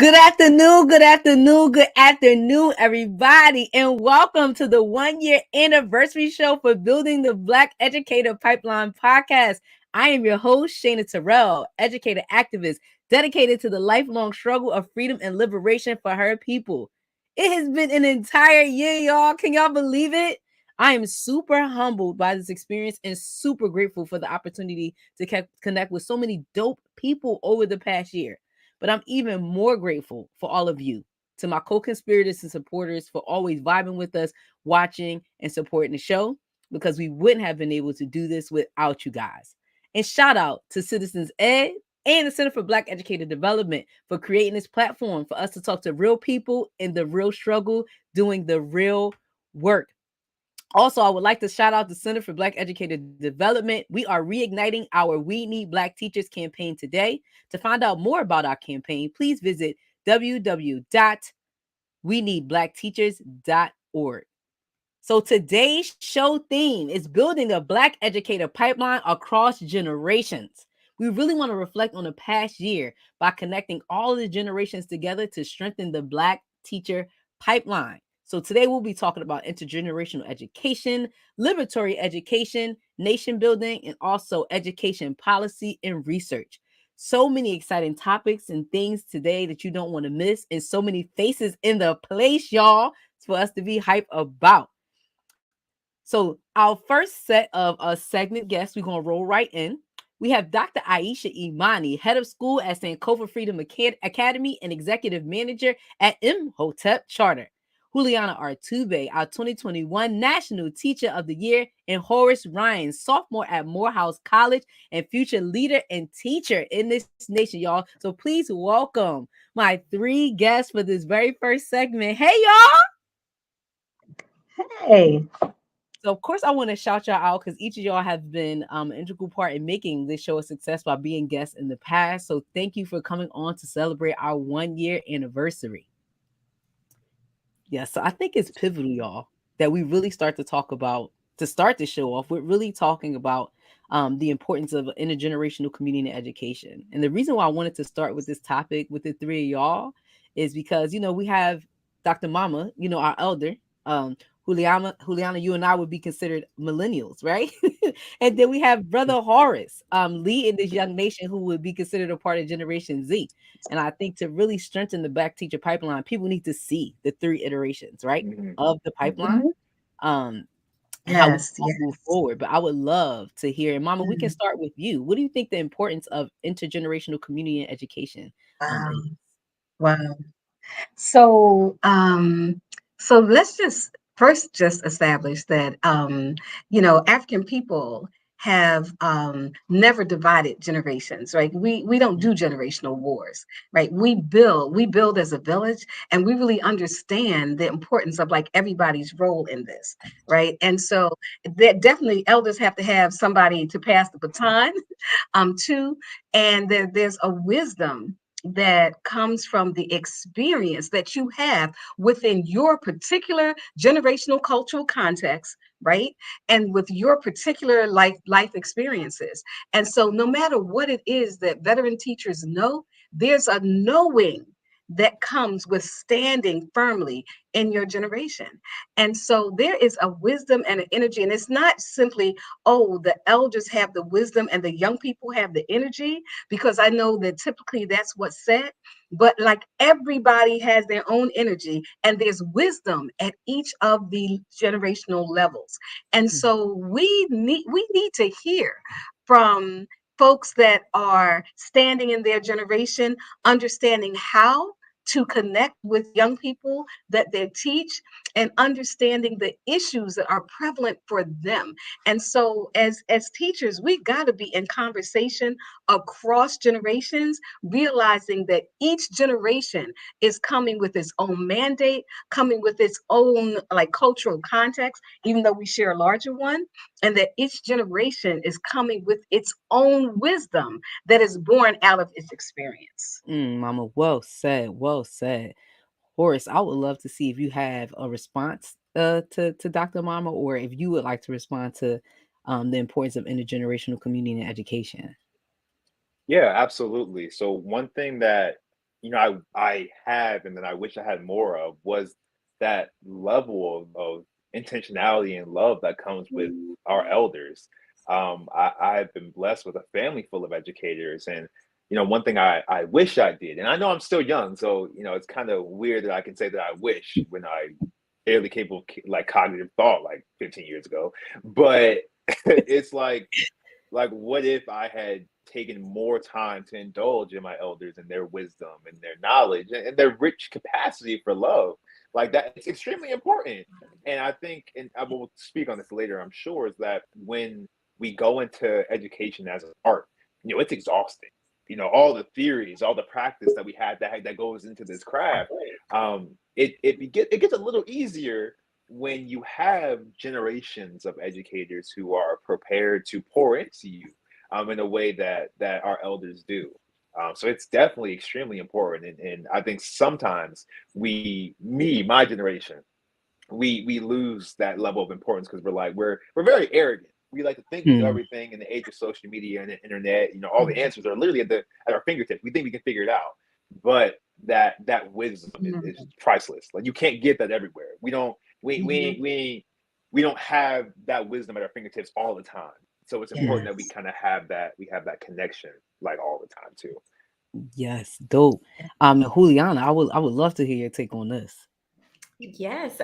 Good afternoon, everybody, and welcome to the 1 year anniversary show for Building the Black Educator Pipeline podcast. I am your host, Shayna Terrell, educator activist dedicated to the lifelong struggle of freedom and liberation for her people. It has been an entire year, y'all. Can y'all believe it? I am super humbled by this experience and super grateful for the opportunity to connect with so many dope people over the past year. But I'm even more grateful for all of you, to my co-conspirators and supporters for always vibing with us, watching and supporting the show, because we wouldn't have been able to do this without you guys. And shout out to Citizens Ed and the Center for Black Educator Development for creating this platform for us to talk to real people in the real struggle, doing the real work. Also, I would like to shout out the Center for Black Educator Development. We are reigniting our We Need Black Teachers campaign today. To find out more about our campaign, please visit www.weneedblackteachers.org. So today's show theme is building a Black educator pipeline across generations. We really want to reflect on the past year by connecting all of the generations together to strengthen the Black teacher pipeline. So today we'll be talking about intergenerational education, liberatory education, nation building, and also education policy and research. So many exciting topics and things today that you don't want to miss, and so many faces in the place, y'all, for us to be hype about. So our first set of segment guests, we're going to roll right in. We have Dr. Aisha Imani, head of school at Sankofa Freedom Academy and executive manager at Imhotep Charter. Juliana Artube, our 2021 National Teacher of the Year, and Horace Ryan, sophomore at Morehouse College and future leader and teacher in this nation, y'all. So please welcome my three guests for this very first segment. Hey, y'all. Hey. So, of course, I want to shout y'all out because each of y'all have been an integral part in making this show a success by being guests in the past. So thank you for coming on to celebrate our 1 year anniversary. Yeah, so I think it's pivotal, y'all, that we really start to talk about, to start the show off, we're really talking about the importance of intergenerational community education. And the reason why I wanted to start with this topic with the three of y'all is because, we have Dr. Mama, our elder, Juliana, you and I would be considered millennials, right? And then we have Brother Horace, leading this young nation who would be considered a part of Generation Z. And I think to really strengthen the Black teacher pipeline, people need to see the three iterations, right, of the pipeline, and how we move forward. But I would love to hear, and Mama, we can start with you. What do you think the importance of intergenerational community and education is? Wow. So let's just first establish that African people have never divided generations, right? We don't do generational wars, right? We build as a village, and we really understand the importance of like everybody's role in this, right? And so that definitely elders have to have somebody to pass the baton to, and there's a wisdom that comes from the experience that you have within your particular generational cultural context, right? And with your particular life experiences. And so no matter what it is that veteran teachers know, there's a knowing that comes with standing firmly in your generation. And so there is a wisdom and an energy, and it's not simply, oh, the elders have the wisdom and the young people have the energy, because I know that typically that's what's said, but like everybody has their own energy, and there's wisdom at each of the generational levels. And so we need to hear from folks that are standing in their generation, understanding how to connect with young people that they teach, and understanding the issues that are prevalent for them. And so as teachers, we got to be in conversation across generations, realizing that each generation is coming with its own mandate, coming with its own like cultural context, even though we share a larger one, and that each generation is coming with its own wisdom that is born out of its experience. Mama, well said, well said. Horace, I would love to see if you have a response to Dr. Mama, or if you would like to respond to the importance of intergenerational community and education. Yeah, absolutely. So one thing that, I have, and then I wish I had more of, was that level of intentionality and love that comes with our elders. I've been blessed with a family full of educators, and one thing I wish I did, and I know I'm still young, so it's kind of weird that I can say that I wish when I barely capable of like cognitive thought like 15 years ago, but it's like what if I had taken more time to indulge in my elders and their wisdom and their knowledge and their rich capacity for love. Like that, it's extremely important. And I think, and I will speak on this later, I'm sure, is that when we go into education as an art, it's exhausting. All the theories, all the practice that we had that goes into this craft, it gets a little easier when you have generations of educators who are prepared to pour into you in a way that our elders do. So it's definitely extremely important, and I think sometimes my generation, we lose that level of importance because we're very arrogant. We like to think we know Hmm. everything in the age of social media and the internet. All the answers are literally at our fingertips. We think we can figure it out, but that wisdom is priceless. Like you can't get that everywhere. We don't Mhm. we don't have that wisdom at our fingertips all the time. So it's important that we Yes. kind of have that connection like all the time too. Yes, dope. Juliana, I would love to hear your take on this. Yes.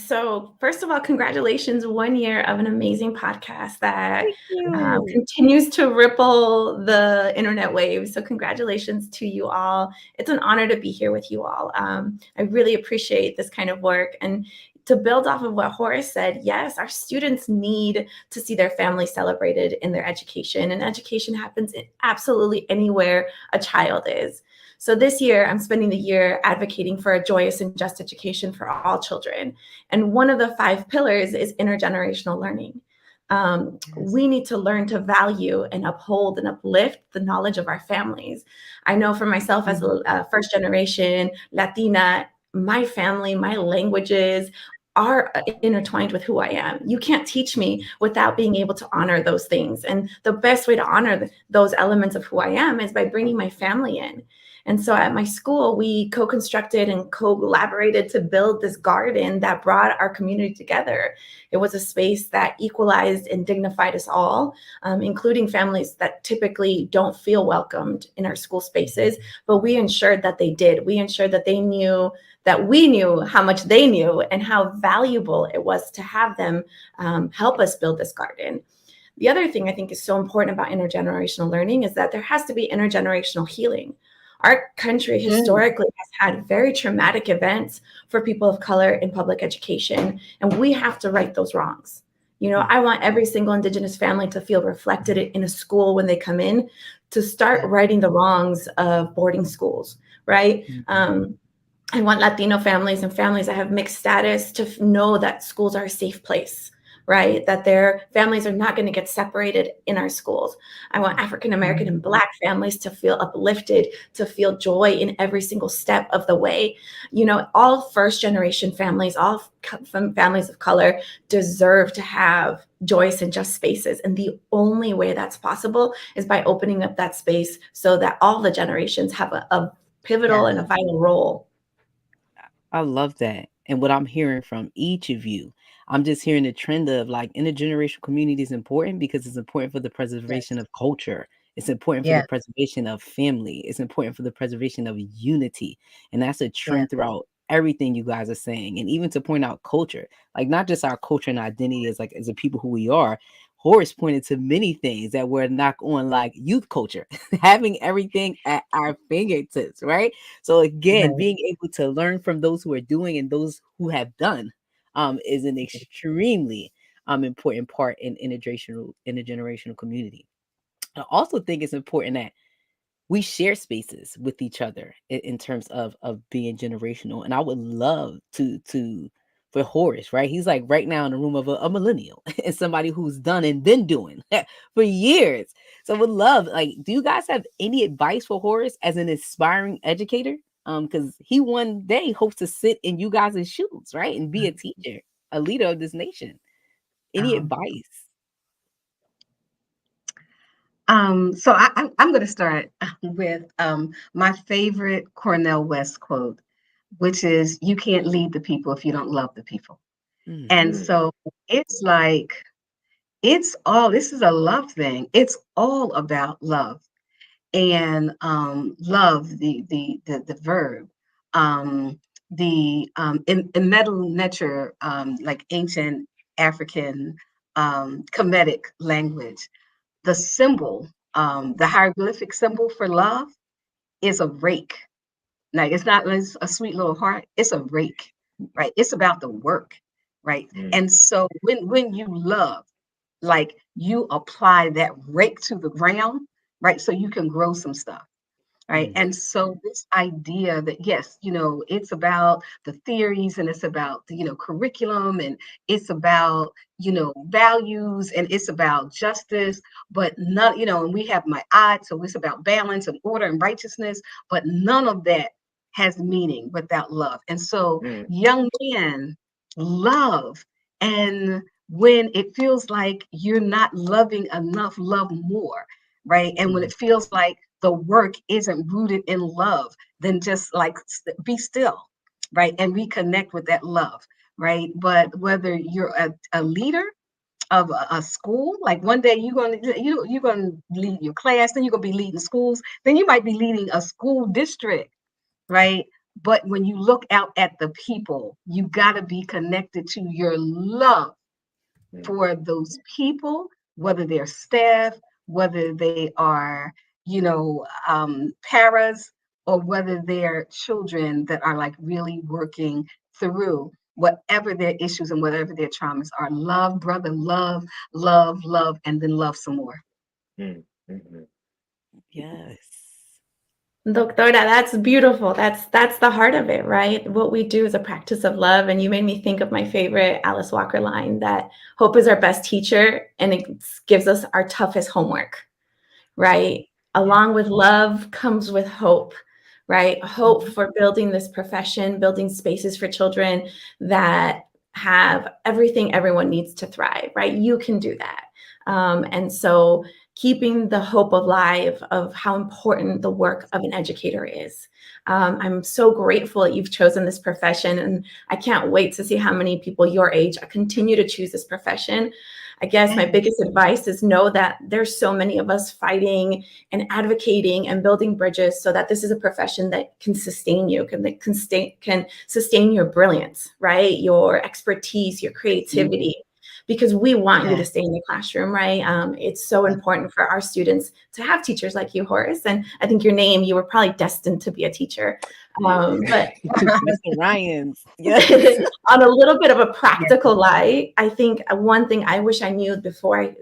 So first of all, congratulations, 1 year of an amazing podcast that Thank you. continues to ripple the internet waves. So congratulations to you all. It's an honor to be here with you all. I really appreciate this kind of work. And to build off of what Horace said, yes, our students need to see their family celebrated in their education. And education happens in absolutely anywhere a child is. So this year, I'm spending the year advocating for a joyous and just education for all children. And one of the 5 pillars is intergenerational learning. Yes. We need to learn to value and uphold and uplift the knowledge of our families. I know for myself as Mhm. a first generation Latina, my family, my languages are intertwined with who I am. You can't teach me without being able to honor those things. And the best way to honor those elements of who I am is by bringing my family in. And so at my school, we co constructed and co collaborated to build this garden that brought our community together. It was a space that equalized and dignified us all, including families that typically don't feel welcomed in our school spaces. But we ensured that they did. We ensured that they knew that we knew how much they knew and how valuable it was to have them help us build this garden. The other thing I think is so important about intergenerational learning is that there has to be intergenerational healing. Our country Mm. historically has had very traumatic events for people of color in public education, and we have to right those wrongs. I want every single Indigenous family to feel reflected in a school when they come in, to start Yeah. righting the wrongs of boarding schools, right? Mhm. I want Latino families and families that have mixed status to know that schools are a safe place, right? That their families are not going to get separated in our schools. I want African American Mhm. and Black families to feel uplifted, to feel joy in every single step of the way. All first generation families, all families of color deserve to have joyous and just spaces. And the only way that's possible is by opening up that space so that all the generations have a pivotal and a Yes. vital role. I love that. And what I'm hearing from each of you, I'm just hearing the trend of like intergenerational community is important because it's important for the preservation Yes. of culture. It's important for the Yes. preservation of family. It's important for the preservation of unity. And that's a Yes. trend throughout everything you guys are saying. And even to point out culture, like not just our culture and identity as like as a people who we are. Horace pointed to many things that were knock on like youth culture, having everything at our fingertips, right? So again, Right. being able to learn from those who are doing and those who have done is an extremely important part in intergenerational community. I also think it's important that we share spaces with each other in terms of being generational. And I would love to for Horace, right? He's like right now in the room of a millennial and somebody who's done and been doing for years. So would love, like, do you guys have any advice for Horace as an aspiring educator? Because he one day hopes to sit in you guys' shoes, right? And be a teacher, a leader of this nation. Any Um, advice? So I'm going to start with my favorite Cornell West quote, which is, "You can't lead the people if you don't love the people." Mm. And Mm, so it's like, this is a love thing. It's all about love. And love, the verb, in Medu Neter, like ancient African Kemetic language, the symbol, the hieroglyphic symbol for love is a rake. Like, it's not just a sweet little heart, it's a rake, right? It's about the work, right? mm, And so when you love, like, you apply that rake to the ground, right? So you can grow some stuff. Right. Mm. And so this idea that, yes, it's about the theories, and it's about the, curriculum, and it's about, values, and it's about justice, but not, and we have my eye. So it's about balance and order and righteousness, but none of that has meaning without love. And so mm, young men love. And when it feels like you're not loving enough, love more. Right. And when Mm. it feels like the work isn't rooted in love, then just like be still, right? And reconnect with that love, right? But whether you're a leader of a school, like one day you're gonna lead your class, then you're gonna be leading schools, then you might be leading a school district, right? But when you look out at the people, you gotta be connected to your love mm. for those people, whether they're staff, whether they are, paras, or whether they're children that are like really working through whatever their issues and whatever their traumas are. Love, brother, love, love, love, and then love some more. Mm, mhm. Yes. Doctora, that's beautiful. That's the heart of it, right? What we do is a practice of love. And you made me think of my favorite Alice Walker line, that hope is our best teacher and it gives us our toughest homework, right? Along with love comes with hope, right? Hope Mhm. for building this profession, building spaces for children that have everything everyone needs to thrive, right? You can do that. And so keeping the hope alive of how important the work of an educator is. I'm so grateful that you've chosen this profession, and I can't wait to see how many people your age continue to choose this profession. I guess my Yes. biggest advice is know that there's so many of us fighting and advocating and building bridges so that this is a profession that can sustain you, can sustain your brilliance, right? Your expertise, your Mhm. creativity, because we want you to Yes. stay in the classroom, right? It's so important for our students to have teachers like you, Horace. And I think your name, you were probably destined to be a teacher. But Mr. Ryans. Yes. on a little bit of a Yes. practical light, I think one thing I wish I knew before I,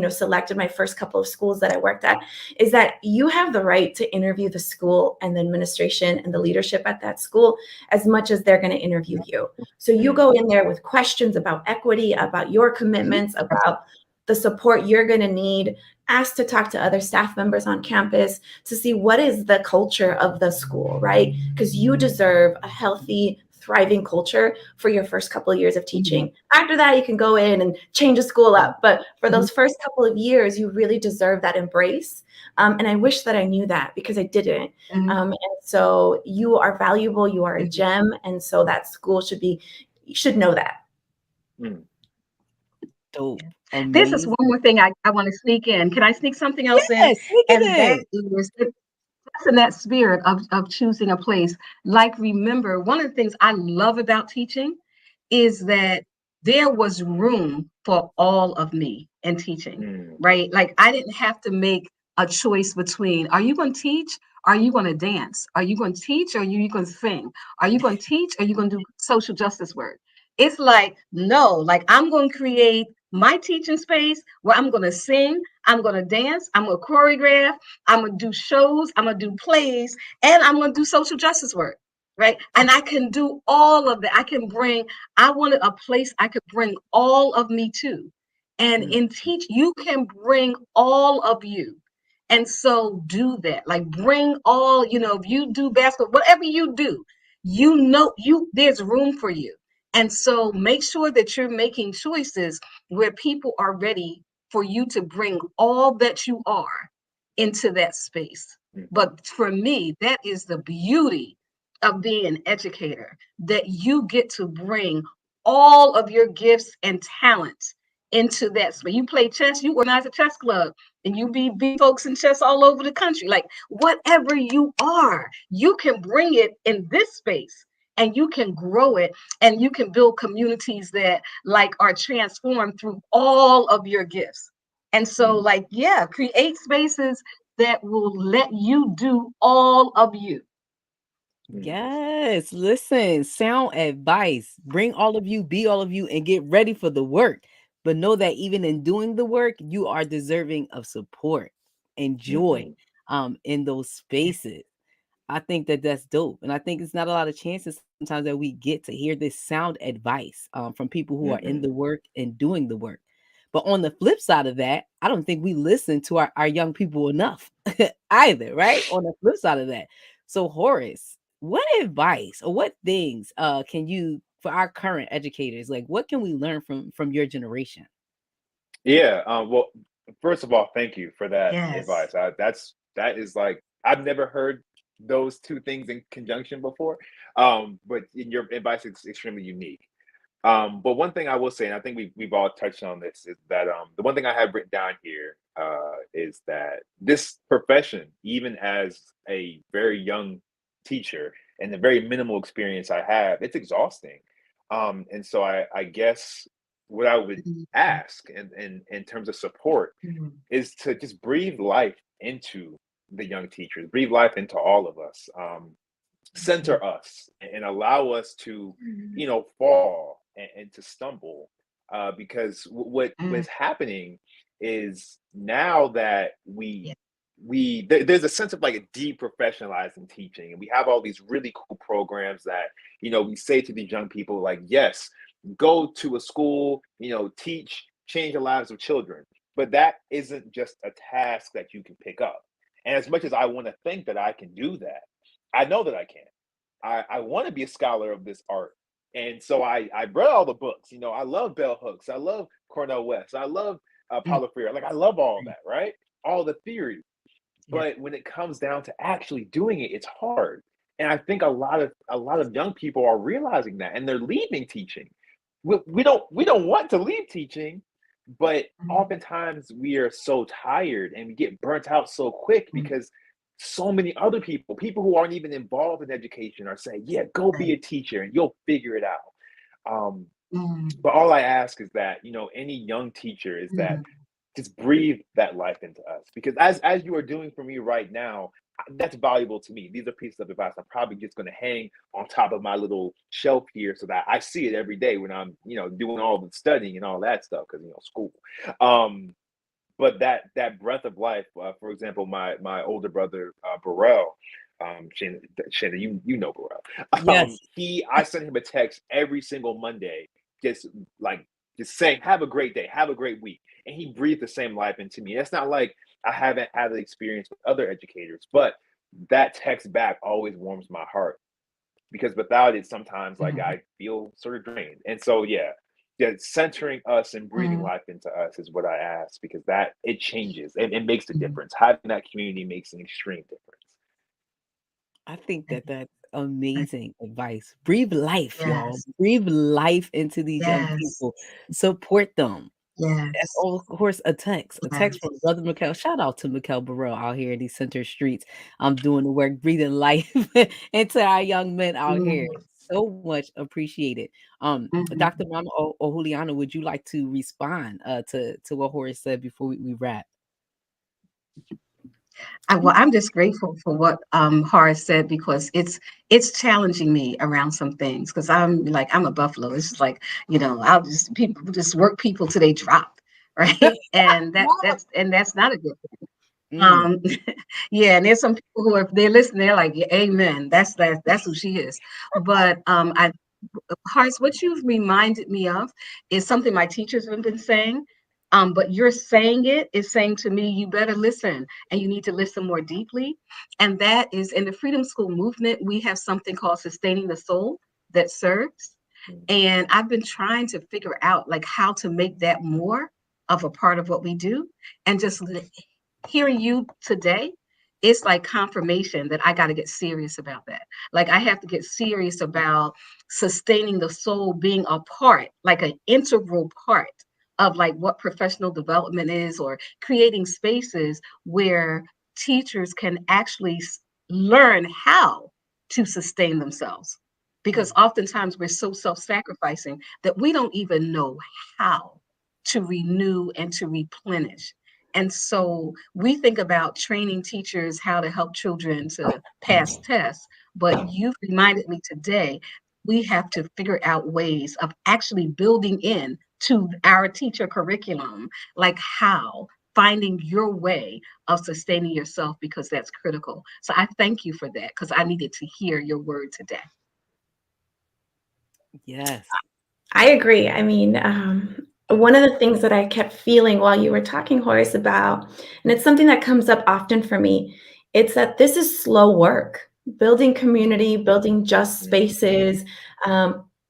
selected my first couple of schools that I worked at is that you have the right to interview the school and the administration and the leadership at that school as much as they're going to interview you. So you Mm, go in there with questions about equity, about your Mhm. commitments, about the support you're going to need. Ask to talk to other staff members on campus to see what is the culture of the school, right? Because you deserve a healthy, thriving culture for your first couple of years of Mhm. teaching. After that, you can go in and change the school up. But for Mhm. those first couple of years, you really deserve that embrace. And I wish that I knew that because I didn't. Mhm. And so you are valuable, you are a Mhm. gem. And so that school you should know that. mm. Dope. This is one Amazing. more thing I want to sneak in. Can I sneak something else in? Yes, sneak And it that in. is, that's in that spirit of choosing a place. Like, remember, one of the things I love about teaching is that there was room for all of me in teaching, Mm, right? Like, I didn't have to make a choice between, are you going to teach? Are you going to dance? Are you going to teach? Or are you going to sing? Are you going to teach? Or are you going to do social justice work? It's like, no, like, I'm going to create my teaching space where I'm going to sing, I'm going to dance, I'm going to choreograph, I'm going to do shows, I'm going to do plays, and I'm going to do social justice work, right? And I can do all of that. I wanted a place I could bring all of me to. And mm, in teach, you can bring all of you. And so do that. Like, bring all, if you do basketball, whatever you do, there's room for you. And so make sure that you're making choices where people are ready for you to bring all that you are. into that space. Mhm. But for me, that is the beauty of being an educator, that you get to bring all of your gifts and talents into that space. You play chess, you organize a chess club, and you be folks in chess all over the country. Like whatever you are, you can bring it in this space and you can grow it and you can build communities that like are transformed through all of your gifts. And so, Mhm. like, yeah, create spaces that will let you do all of you. Mhm. Yes, listen, sound advice. Bring all of you, be all of you, and get ready for the work. But know that even in doing the work, you are deserving of support and joy Mhm. in those spaces. I think that that's dope. And I think it's not a lot of chances sometimes that we get to hear this sound advice from people who are in Mhm. the work and doing the work. But on the flip side of that, I don't think we listen to our young people enough either, right? On the flip side of that. So, Horace, what advice or what things can you, for our current educators, like what can we learn from your generation? Yeah. Well, first of all, thank you for that Yes. advice. That is like I've never heard those two things in conjunction before. But in your advice is extremely unique. But one thing I will say, and I think we've all touched on this, is that the one thing I have written down here is that this profession, even as a very young teacher and the very minimal experience I have, it's exhausting. And so I guess what I would Mhm. ask in terms of support Mhm. is to just breathe life into the young teachers, breathe life into all of us. Center us and allow us to, Mhm. fall and to stumble. Because Mhm. what's happening is now that Yeah. there's a sense of like a deprofessionalizing teaching, and we have all these really cool programs that we say to these young people like, yes, go to a school, teach, change the lives of children, but that isn't just a task that you can pick up. And as much as I want to think that I can do that, I know that I can't. I want to be a scholar of this art. And so I read all the books. I love Bell Hooks. I love Cornell West. I love Mhm. Paulo Freire. Like I love all that, right? All the theory. Yeah. But when it comes down to actually doing it, it's hard. And I think a lot of young people are realizing that, and they're leaving teaching. We don't want to leave teaching, but Mhm. oftentimes we are so tired and we get burnt out so quick Mhm. because so many other people who aren't even involved in education are saying, "Yeah, go be Right. a teacher and you'll figure it out." Um, Mhm. but all I ask is that any young teacher is that Mhm. just breathe that life into us, because as you are doing for me right now, that's valuable to me. These are pieces of advice I'm probably just going to hang on top of my little shelf here so that I see it every day when I'm doing all the studying and all that stuff, because school. Um but that breath of life, for example, my older brother, Burrell, Shannon, you know Burrell. Yes. He I sent him a text every single Monday, just like just saying, "Have a great day, have a great week," and he breathed the same life into me. It's not like I haven't had the experience with other educators, but that text back always warms my heart, because without it, sometimes like Mhm. I feel sort of drained. And so yeah, centering us and breathing Mhm. life into us is what I ask, because that it changes and it makes a Mhm. difference. Having that community makes an extreme difference. I think that Right. that's Right. amazing advice. Breathe life, y'all. Yes. Breathe life into these young Yes. people. Support them. That's, Yes. of course, a text from Yes. Brother Mikkel. Shout out to Mikkel Burrell out here in these center streets. I'm doing the work, breathing life into our young men out here. Mhm. So much appreciated. Dr. Mhm. Mama Juliana, would you like to respond to what Horace said before we wrap? I'm just grateful for what Horace said, because it's challenging me around some things, because I'm a buffalo. It's just like, I'll just people just work people till they drop, right? And that's not a good thing. Mm, Um, yeah, and there's some people who, if they listen, they're like, yeah, amen. That's who she is. But I Hearts, what you've reminded me of is something my teachers have been saying. But you're saying it is saying to me, you better listen, and you need to listen more deeply. And that is, in the Freedom School movement, we have something called Sustaining the Soul that serves. And I've been trying to figure out like how to make that more of a part of what we do, and just hearing you today, it's like confirmation that I got to get serious about that. Like I have to get serious about sustaining the soul, being a part, like an integral part of like what professional development is, or creating spaces where teachers can actually learn how to sustain themselves. Because oftentimes we're so self-sacrificing that we don't even know how to renew and to replenish. And so we think about training teachers how to help children to pass tests, but you've reminded me today, we have to figure out ways of actually building in to our teacher curriculum, like how finding your way of sustaining yourself, because that's critical. So I thank you for that, because I needed to hear your word today. Yes. I agree. I mean, one of the things that I kept feeling while you were talking, Horace, about, and it's something that comes up often for me, it's that this is slow work. Building community, building just spaces,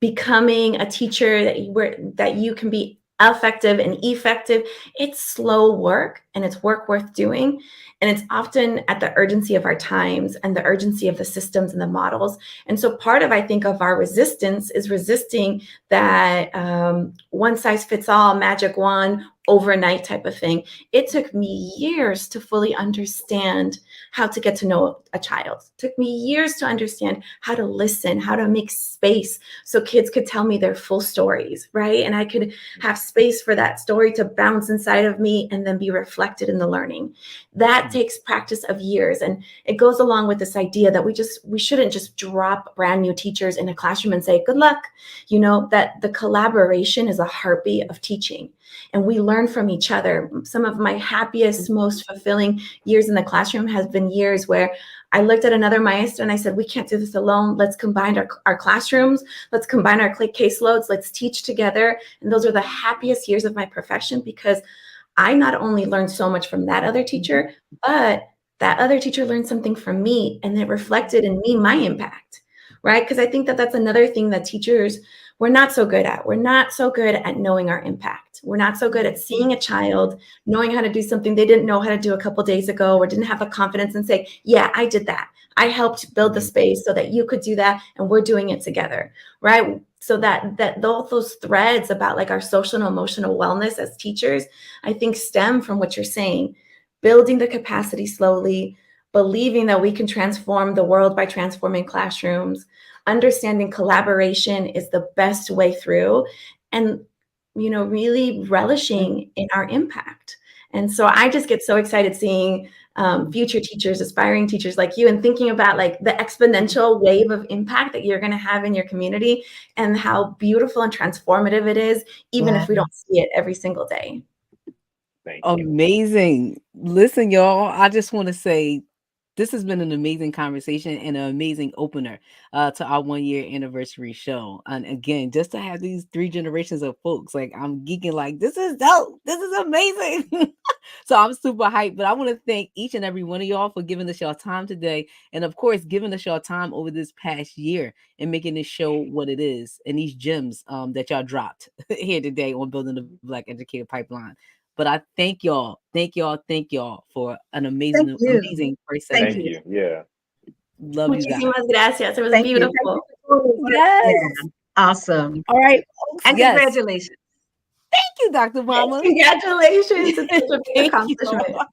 becoming a teacher that you can be effective and effective. It's slow work, and it's work worth doing. And it's often at the urgency of our times and the urgency of the systems and the models. And so part of, I think, of our resistance is resisting that one size fits all, magic wand, overnight type of thing. It took me years to fully understand how to get to know a child. It took me years to understand how to listen, how to make space so kids could tell me their full stories, right? And I could have space for that story to bounce inside of me and then be reflected in the learning. That takes practice of years. And it goes along with this idea that we shouldn't just drop brand new teachers in a classroom and say, good luck. You know, that the collaboration is a heartbeat of teaching. And we learn from each other. Some of my happiest, most fulfilling years in the classroom has been years where I looked at another maestro and I said, we can't do this alone. Let's combine our classrooms. Let's combine our caseloads. Let's teach together. And those are the happiest years of my profession, because I not only learned so much from that other teacher, but that other teacher learned something from me, and it reflected in me, my impact, right? Because I think that that's another thing that teachers, we're not so good at. We're not so good at knowing our impact. We're not so good at seeing a child, knowing how to do something they didn't know how to do a couple of days ago, or didn't have the confidence and say, yeah, I did that. I helped build the space so that you could do that, and we're doing it together, right? So that those threads about like our social and emotional wellness as teachers, I think stem from what you're saying, building the capacity slowly, believing that we can transform the world by transforming classrooms, understanding collaboration is the best way through, and, you know, really relishing in our impact. And so I just get so excited seeing future teachers, aspiring teachers like you, and thinking about like the exponential wave of impact that you're going to have in your community, and how beautiful and transformative it is, even if we don't see it every single day. Thank you. Amazing. Listen, y'all, I just want to say this has been an amazing conversation and an amazing opener to our 1 year anniversary show. And again, just to have these 3 generations of folks, like I'm geeking, like this is dope. This is amazing. So I'm super hyped. But I want to thank each and every one of y'all for giving us your time today. And of course, giving us your time over this past year and making this show what it is, and these gems that y'all dropped here today on Building the Black Educator Pipeline. But I thank y'all for an amazing first segment. Thank you. Yeah. Love you guys. Muchísimas gracias. It was beautiful. Yes. Yeah. Awesome. All right, folks. And yes. congratulations. Thank you, Dr. Mama. Congratulations. It's such a big accomplishment.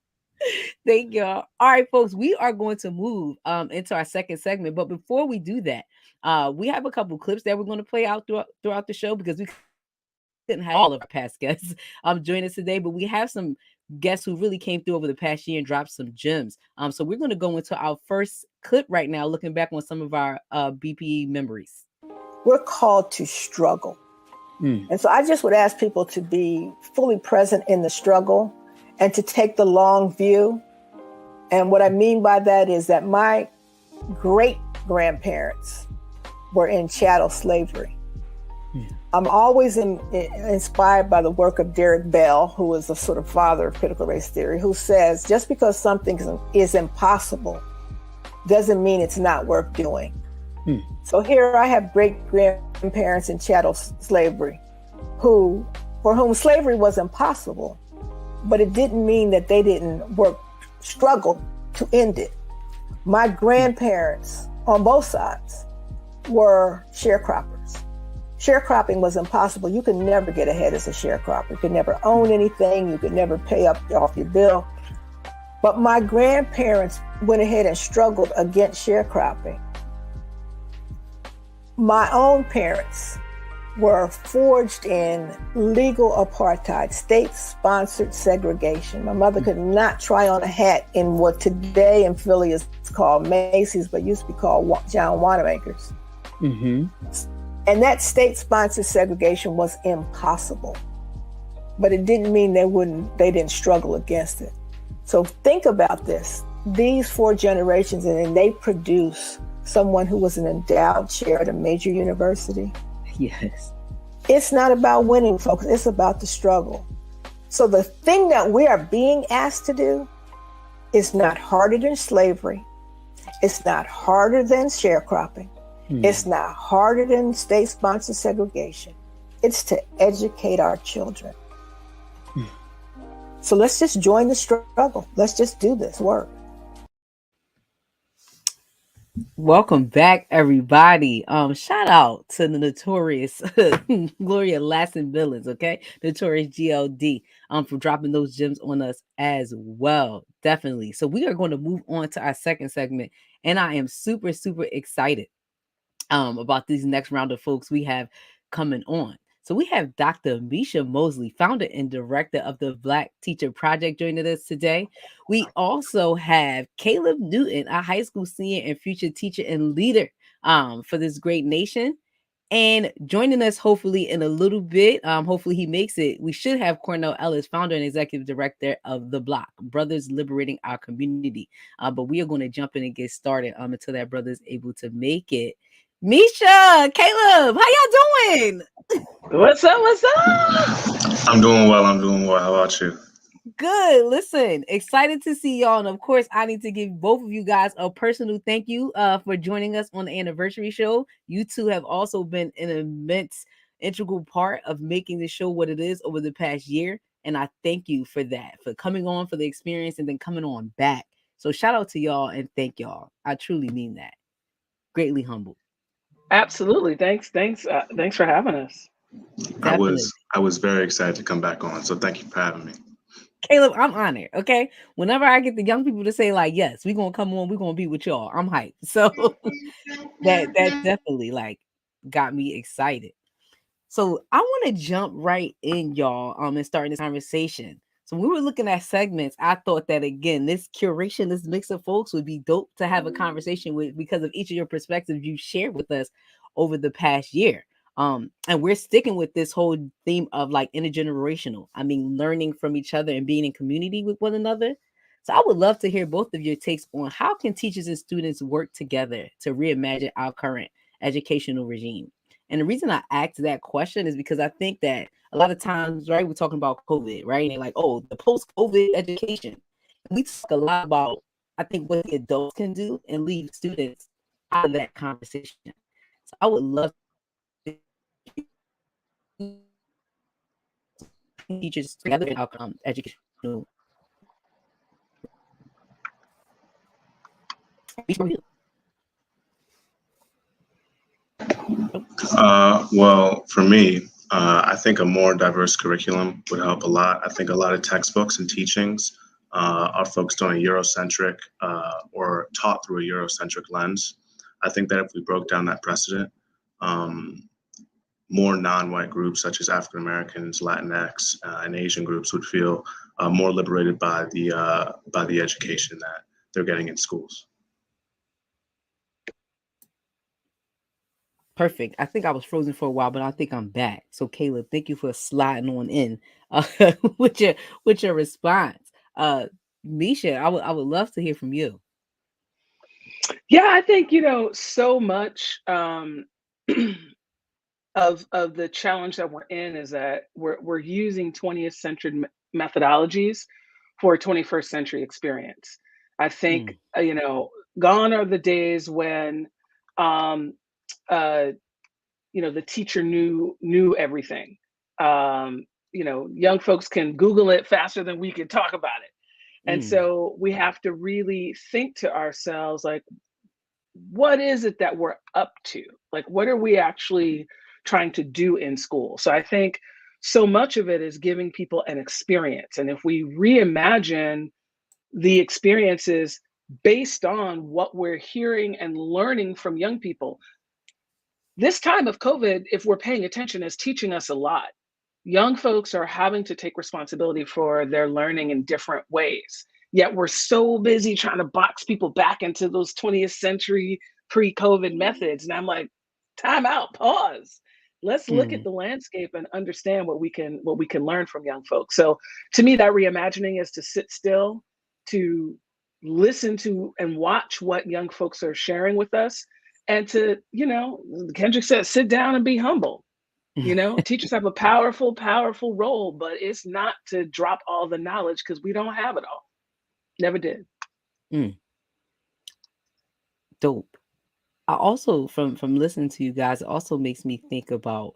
Thank y'all. All right, folks, we are going to move into our second segment. But before we do that, we have a couple clips that we're going to play out throughout the show, because we couldn't have all of our past guests join us today, but we have some guests who really came through over the past year and dropped some gems. So we're going to go into our first clip right now, looking back on some of our BPE memories. We're called to struggle. And so I just would ask people to be fully present in the struggle and to take the long view. And what I mean by that is that my great grandparents were in chattel slavery. I'm always inspired by the work of Derek Bell, who is a sort of father of critical race theory, who says just because something is impossible doesn't mean it's not worth doing. So here I have great grandparents in chattel slavery for whom slavery was impossible, but it didn't mean that they didn't work struggled to end it. My grandparents on both sides were sharecroppers. Sharecropping was impossible. You could never get ahead as a sharecropper. You could never own anything. You could never pay off your bill. But my grandparents went ahead and struggled against sharecropping. My own parents were forged in legal apartheid, state-sponsored segregation. My mother could not try on a hat in what today in Philly is called Macy's, but used to be called John Wanamaker's. Mm-hmm. And that state-sponsored segregation was impossible. But it didn't mean they didn't struggle against it. So think about this. These 4 generations, and then they produce someone who was an endowed chair at a major university. Yes. It's not about winning, folks. It's about the struggle. So the thing that we are being asked to do is not harder than slavery. It's not harder than sharecropping. It's not harder than state-sponsored segregation. It's to educate our children. So let's just join the struggle. Let's just do this work. Welcome back, everybody. Shout out to the notorious Gloria Lasson Billings, okay? Notorious GLD, for dropping those gems on us as well. Definitely. So we are going to move on to our second segment, and I am super, super excited about these next round of folks we have coming on. So we have Dr. Misha Mosley, founder and director of the Black Teacher Project, joining us today. We also have Caleb Newton, a high school senior and future teacher and leader for this great nation. And joining us hopefully in a little bit, hopefully he makes it, we should have Cornell Ellis, founder and executive director of The Block, Brothers Liberating Our Community. But we are going to jump in and get started until that brother is able to make it. Misha, Caleb, how y'all doing? What's up? What's up? I'm doing well. How about you? Good. Listen, excited to see y'all. And of course, I need to give both of you guys a personal thank you for joining us on the anniversary show. You two have also been an immense integral part of making the show what it is over the past year. And I thank you for that, for coming on, for the experience, and then coming on back. So shout out to y'all and thank y'all. I truly mean that. Greatly humbled. Absolutely. Thanks for having us. Definitely. I was very excited to come back on. So thank you for having me. Caleb, I'm honored. Okay. Whenever I get the young people to say, like, yes, we're gonna come on, we're gonna be with y'all, I'm hyped. So that definitely like got me excited. So I want to jump right in, y'all, and starting this conversation. So when we were looking at segments, I thought that again, this curation, this mix of folks would be dope to have a conversation with because of each of your perspectives you shared with us over the past year. And we're sticking with this whole theme of like intergenerational. I mean, learning from each other and being in community with one another. So I would love to hear both of your takes on how can teachers and students work together to reimagine our current educational regime. And the reason I asked that question is because I think that a lot of times, right, we're talking about COVID, right? And they're like, oh, the post-COVID education. And we talk a lot about, I think, what the adults can do and leave students out of that conversation. So I would love to teachers together in our educational. Well, for me, I think a more diverse curriculum would help a lot. I think a lot of textbooks and teachings are focused on a Eurocentric or taught through a Eurocentric lens. I think that if we broke down that precedent, more non-white groups such as African Americans, Latinx, and Asian groups would feel more liberated by the education that they're getting in schools. Perfect. I think I was frozen for a while, but I think I'm back. So Caleb, thank you for sliding on in with your response. Misha, I would love to hear from you. Yeah, I think so much of the challenge that we're in is that we're using 20th century methodologies for a 21st century experience. I think gone are the days when the teacher knew everything. Young folks can Google it faster than we can talk about it. And so we have to really think to ourselves, like, what is it that we're up to? Like, what are we actually trying to do in school? So I think so much of it is giving people an experience. And if we reimagine the experiences based on what we're hearing and learning from young people, this time of COVID, if we're paying attention, is teaching us a lot. Young folks are having to take responsibility for their learning in different ways. Yet we're so busy trying to box people back into those 20th century pre-COVID methods. And I'm like, time out, pause. Let's look at the landscape and understand what we can learn from young folks. So to me, that reimagining is to sit still, to listen to and watch what young folks are sharing with us, and to, Kendrick said, sit down and be humble. Teachers have a powerful, powerful role, but it's not to drop all the knowledge because we don't have it all. Never did. Dope. I also, from listening to you guys, it also makes me think about,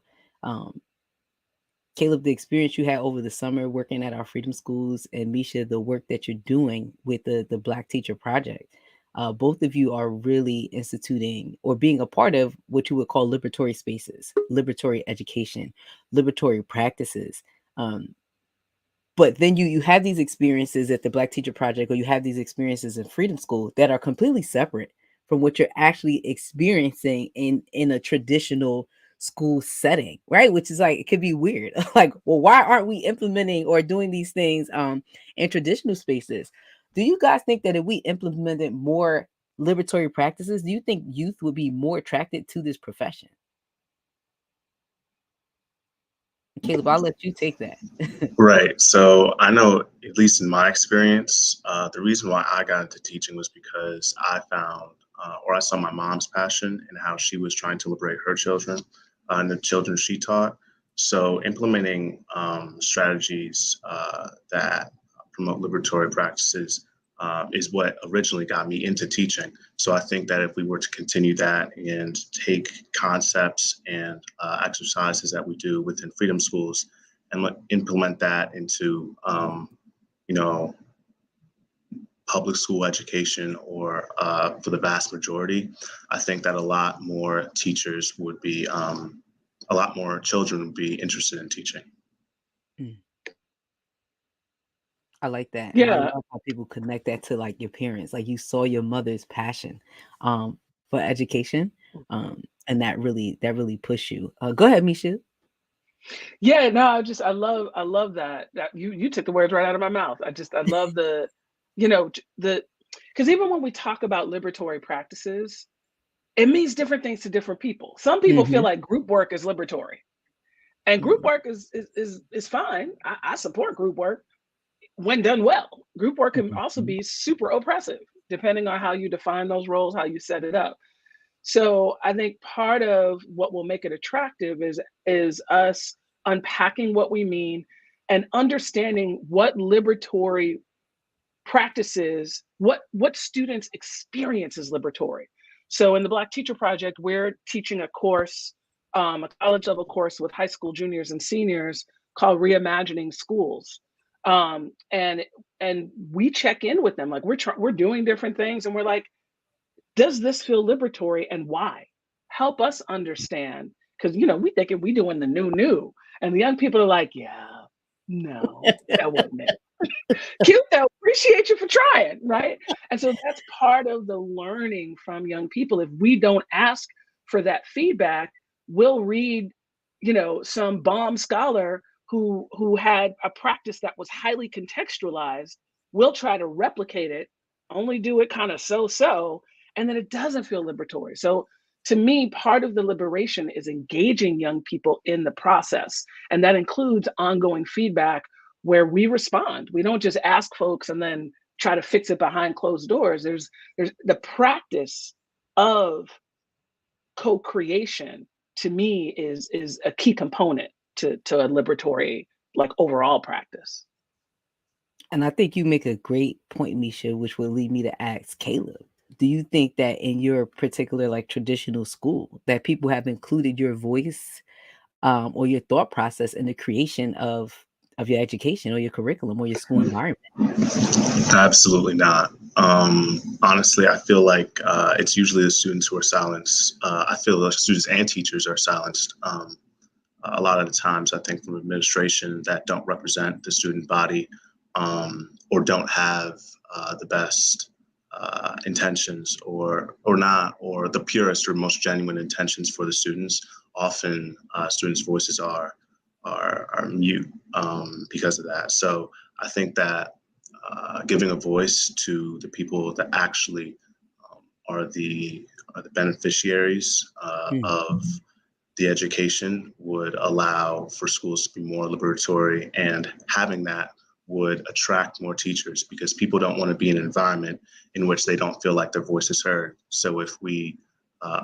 Caleb, the experience you had over the summer working at our freedom schools, and Misha, the work that you're doing with the Black Teacher Project. Both of you are really instituting or being a part of what you would call liberatory spaces, liberatory education, liberatory practices. But then you have these experiences at the Black Teacher Project, or you have these experiences in freedom school that are completely separate from what you're actually experiencing in a traditional school setting, right? Which is like, it could be weird. Like, well, why aren't we implementing or doing these things in traditional spaces? Do you guys think that if we implemented more liberatory practices, do you think youth would be more attracted to this profession? Caleb, I'll let you take that. Right. So I know, at least in my experience, the reason why I got into teaching was because I found, or I saw my mom's passion and how she was trying to liberate her children and the children she taught. So implementing strategies that promote liberatory practices is what originally got me into teaching. So I think that if we were to continue that and take concepts and exercises that we do within freedom schools and implement that into, public school education, or for the vast majority, I think that a lot more teachers would be, a lot more children would be interested in teaching. I like that. Yeah. And I love how people connect that to like your parents. Like, you saw your mother's passion for education. And that really pushed you. Go ahead, Misha. Yeah, no, I love that. That you took the words right out of my mouth. I love because even when we talk about liberatory practices, it means different things to different people. Some people feel like group work is liberatory, and group work is fine. I support group work when done well. Group work can also be super oppressive, depending on how you define those roles, how you set it up. So I think part of what will make it attractive is us unpacking what we mean and understanding what liberatory practices, what students experience as liberatory. So in the Black Teacher Project, we're teaching a course, a college level course with high school juniors and seniors called Reimagining Schools. And we check in with them, like we're doing different things, and we're like, does this feel liberatory and why? Help us understand, because we thinking we doing the new, and the young people are like, yeah, no, that wasn't it. Cute though, appreciate you for trying, right? And so that's part of the learning from young people. If we don't ask for that feedback, we'll read, some bomb scholar who had a practice that was highly contextualized. We'll try to replicate it, only do it kind of so, and then it doesn't feel liberatory. So to me, part of the liberation is engaging young people in the process. And that includes ongoing feedback where we respond. We don't just ask folks and then try to fix it behind closed doors. There's the practice of co-creation, to me, is a key component to a liberatory, like, overall practice. And I think you make a great point, Misha, which will lead me to ask Caleb. Do you think that in your particular, like, traditional school, that people have included your voice or your thought process in the creation of of your education or your curriculum or your school environment? Absolutely not. Honestly, I feel like it's usually the students who are silenced. I feel the students and teachers are silenced. A lot of the times, I think from administration that don't represent the student body, or don't have the best intentions, or not, or the purest or most genuine intentions for the students. Often, students' voices are mute because of that. So I think that giving a voice to the people that actually are the beneficiaries of the education would allow for schools to be more liberatory, and having that would attract more teachers, because people don't want to be in an environment in which they don't feel like their voice is heard. So if we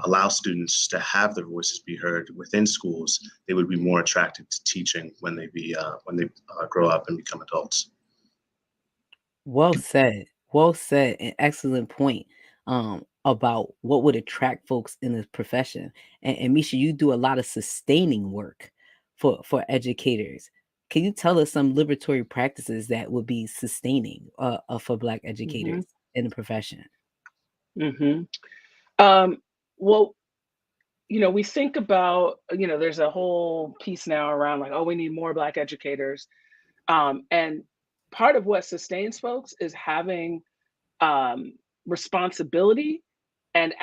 allow students to have their voices be heard within schools, they would be more attracted to teaching when they grow up and become adults. Well said. Well said. An excellent point about what would attract folks in this profession. And Misha, you do a lot of sustaining work for educators. Can you tell us some liberatory practices that would be sustaining for Black educators in the profession? Well, we think about, there's a whole piece now around like, oh, we need more Black educators. And part of what sustains folks is having responsibility and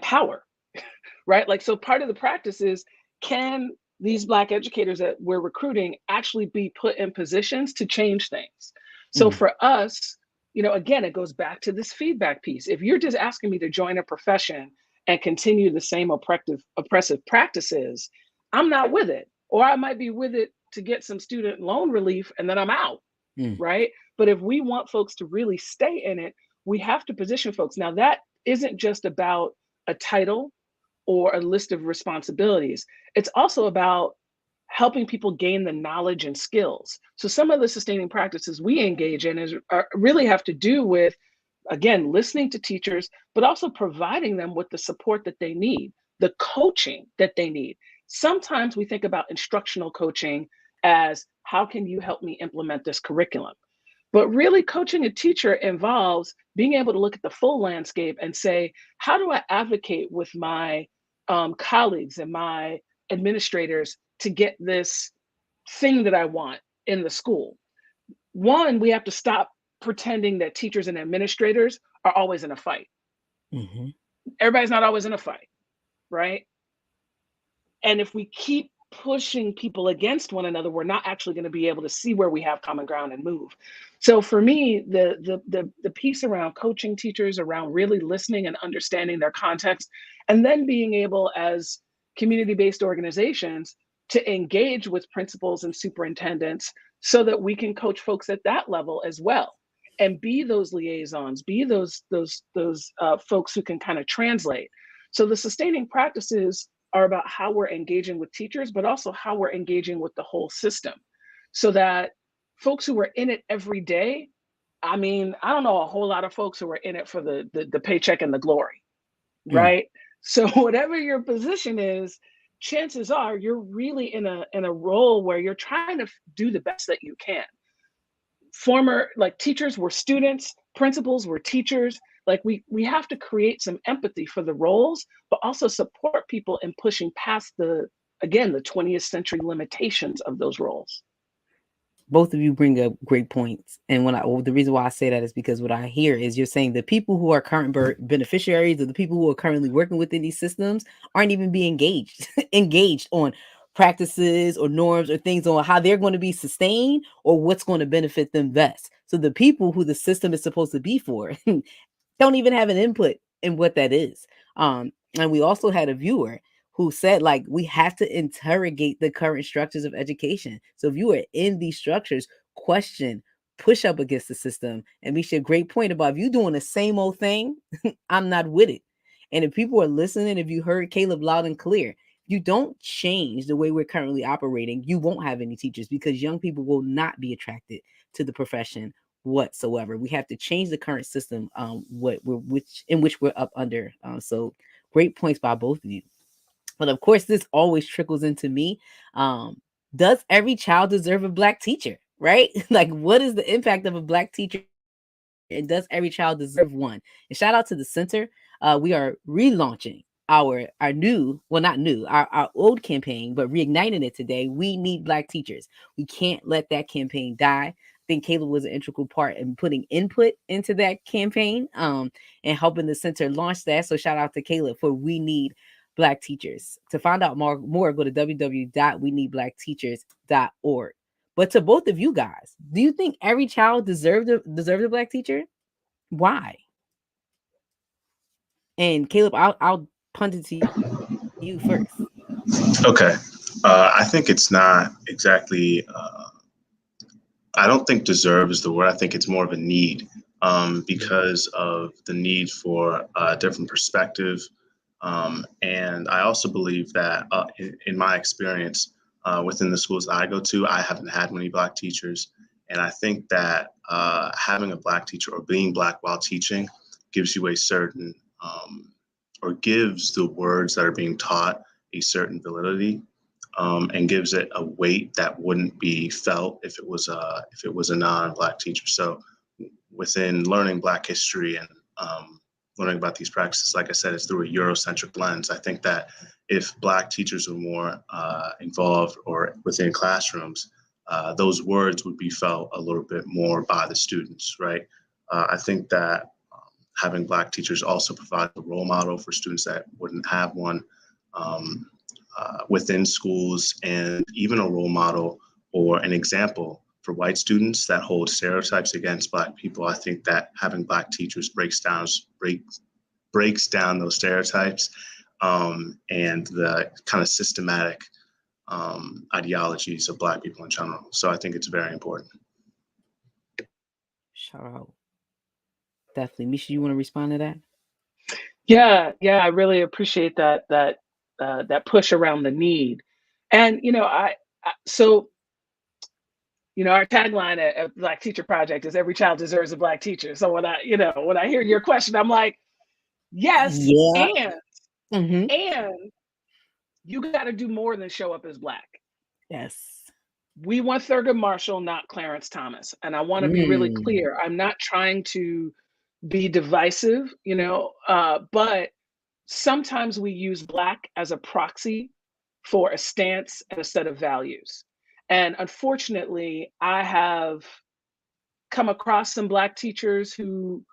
power, right? Like, so part of the practice is, can these Black educators that we're recruiting actually be put in positions to change things? So for us, again, it goes back to this feedback piece. If you're just asking me to join a profession and continue the same oppressive practices, I'm not with it. Or I might be with it to get some student loan relief and then I'm out, right? But if we want folks to really stay in it, we have to position folks. Now, that isn't just about a title or a list of responsibilities. It's also about helping people gain the knowledge and skills. So some of the sustaining practices we engage in really have to do with, again, listening to teachers, but also providing them with the support that they need, the coaching that they need. Sometimes we think about instructional coaching as, how can you help me implement this curriculum? But really, coaching a teacher involves being able to look at the full landscape and say, how do I advocate with my colleagues and my administrators to get this thing that I want in the school? One, we have to stop pretending that teachers and administrators are always in a fight. Everybody's not always in a fight, right? And if we keep pushing people against one another, we're not actually going to be able to see where we have common ground and move. So for me, the piece around coaching teachers, around really listening and understanding their context, and then being able, as community-based organizations, to engage with principals and superintendents so that we can coach folks at that level as well, and be those liaisons, be those folks who can kind of translate. So the sustaining practices are about how we're engaging with teachers, but also how we're engaging with the whole system, so that folks who are in it every day, I mean, I don't know a whole lot of folks who are in it for the paycheck and the glory, right? So whatever your position is, chances are you're really in a role where you're trying to do the best that you can. Former, like, teachers were students, principals were teachers. Like, we have to create some empathy for the roles, but also support people in pushing past the 20th century limitations of those roles. Both of you bring up great points. And the reason why I say that is because what I hear is you're saying the people who are current beneficiaries, or the people who are currently working within these systems, aren't even being engaged on practices or norms or things on how they're going to be sustained or what's going to benefit them best. So the people who the system is supposed to be for don't even have an input in what that is. And we also had a viewer who said, like, we have to interrogate the current structures of education. So if you are in these structures, question, push up against the system. And Misha, a great point about, if you doing the same old thing, I'm not with it. And if people are listening, if you heard Caleb loud and clear, you don't change the way we're currently operating, you won't have any teachers, because young people will not be attracted to the profession whatsoever. We have to change the current system in which we're up under. So great points by both of you. But of course, this always trickles into me. Does every child deserve a Black teacher? right? Like, what is the impact of a Black teacher, and does every child deserve one? And shout out to the center. We are relaunching our new, well, not new, our old campaign, but reigniting it today. We need Black teachers. We can't let that campaign die. I think Caleb was an integral part in putting input into that campaign, and helping the center launch that. So shout out to Caleb for We Need Black Teachers. To find out more, go to www.weneedblackteachers.org. But to both of you guys, do you think every child deserved a Black teacher? Why? And Caleb, I'll punt it to you first. Okay. I think it's not exactly, I don't think deserve is the word. I think it's more of a need, because of the need for a different perspective. And I also believe that in my experience within the schools that I go to, I haven't had many Black teachers. And I think that having a Black teacher or being Black while teaching gives you a certain, or gives the words that are being taught a certain validity, and gives it a weight that wouldn't be felt if it was a non-Black teacher. So within learning Black history and learning about these practices, like I said, it's through a Eurocentric lens. I think that if Black teachers were more involved or within classrooms, those words would be felt a little bit more by the students, right? I think that having Black teachers also provides a role model for students that wouldn't have one within schools, and even a role model or an example for white students that hold stereotypes against Black people. I think that having Black teachers breaks down those stereotypes, and the kind of systematic ideologies of Black people in general. So I think it's very important. Shout out. Definitely. Misha, you want to respond to that? Yeah, I really appreciate that push around the need. And our tagline at Black Teacher Project is every child deserves a Black teacher. So when I hear your question, I'm like, yes, yeah. and you got to do more than show up as Black. Yes. We want Thurgood Marshall, not Clarence Thomas. And I want to be really clear. I'm not trying to be divisive, but sometimes we use Black as a proxy for a stance and a set of values. And unfortunately, I have come across some Black teachers who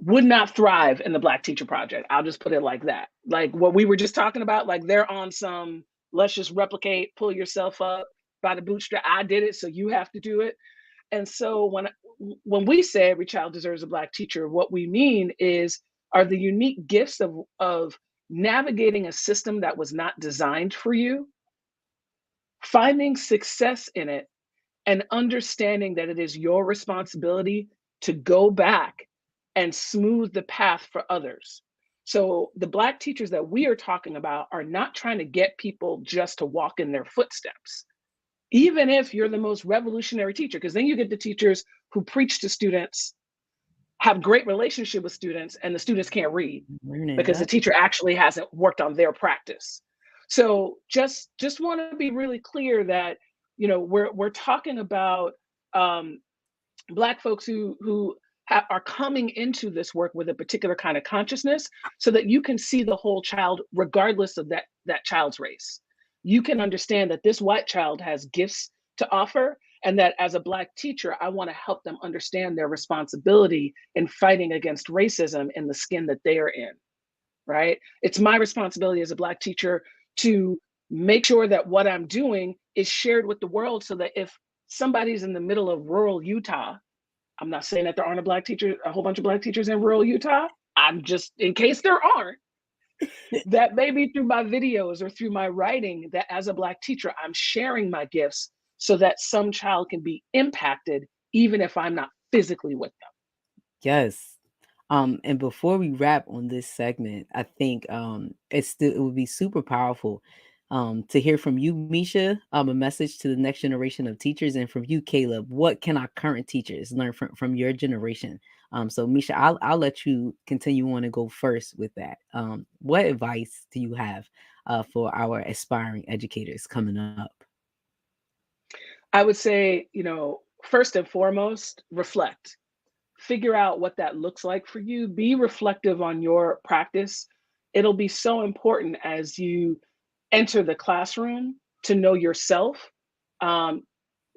would not thrive in the Black Teacher Project. I'll just put it like that. Like what we were just talking about, like they're on some, let's just replicate, pull yourself up by the bootstrap. I did it, so you have to do it. And so when we say every child deserves a Black teacher, what we mean are the unique gifts of navigating a system that was not designed for you, finding success in it, and understanding that it is your responsibility to go back and smooth the path for others. So the Black teachers that we are talking about are not trying to get people just to walk in their footsteps. Even if you're the most revolutionary teacher, because then you get the teachers who preach to students, have great relationship with students, and the students can't read because the teacher actually hasn't worked on their practice. So just want to be really clear that we're talking about Black folks who are coming into this work with a particular kind of consciousness, so that you can see the whole child regardless of that child's race. You can understand that this white child has gifts to offer, and that as a Black teacher, I want to help them understand their responsibility in fighting against racism in the skin that they are in, right? It's my responsibility as a Black teacher to make sure that what I'm doing is shared with the world, so that if somebody's in the middle of rural Utah, I'm not saying that there aren't a whole bunch of Black teachers in rural Utah. I'm just, in case there aren't, that maybe through my videos or through my writing, that as a Black teacher, I'm sharing my gifts so that some child can be impacted, even if I'm not physically with them. Yes. And before we wrap on this segment, I think it would be super powerful to hear from you, Misha, a message to the next generation of teachers, and from you, Caleb, what can our current teachers learn from your generation? So Misha, I'll let you continue on and go first with that. What advice do you have for our aspiring educators coming up? I would say, first and foremost, reflect. Figure out what that looks like for you. Be reflective on your practice. It'll be so important as you enter the classroom to know yourself. And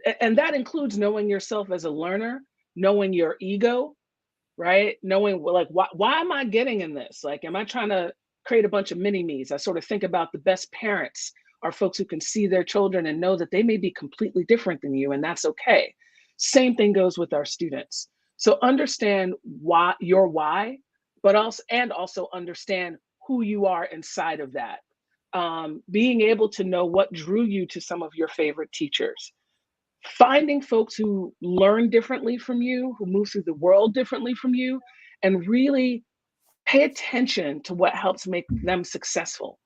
that includes knowing yourself as a learner, knowing your ego, right? Knowing, like, why am I getting in this? Like, am I trying to create a bunch of mini me's? I sort of think about the best parents are folks who can see their children and know that they may be completely different than you, and that's okay. Same thing goes with our students. So understand why, but also understand who you are inside of that. Being able to know what drew you to some of your favorite teachers, finding folks who learn differently from you, who move through the world differently from you, and really pay attention to what helps make them successful.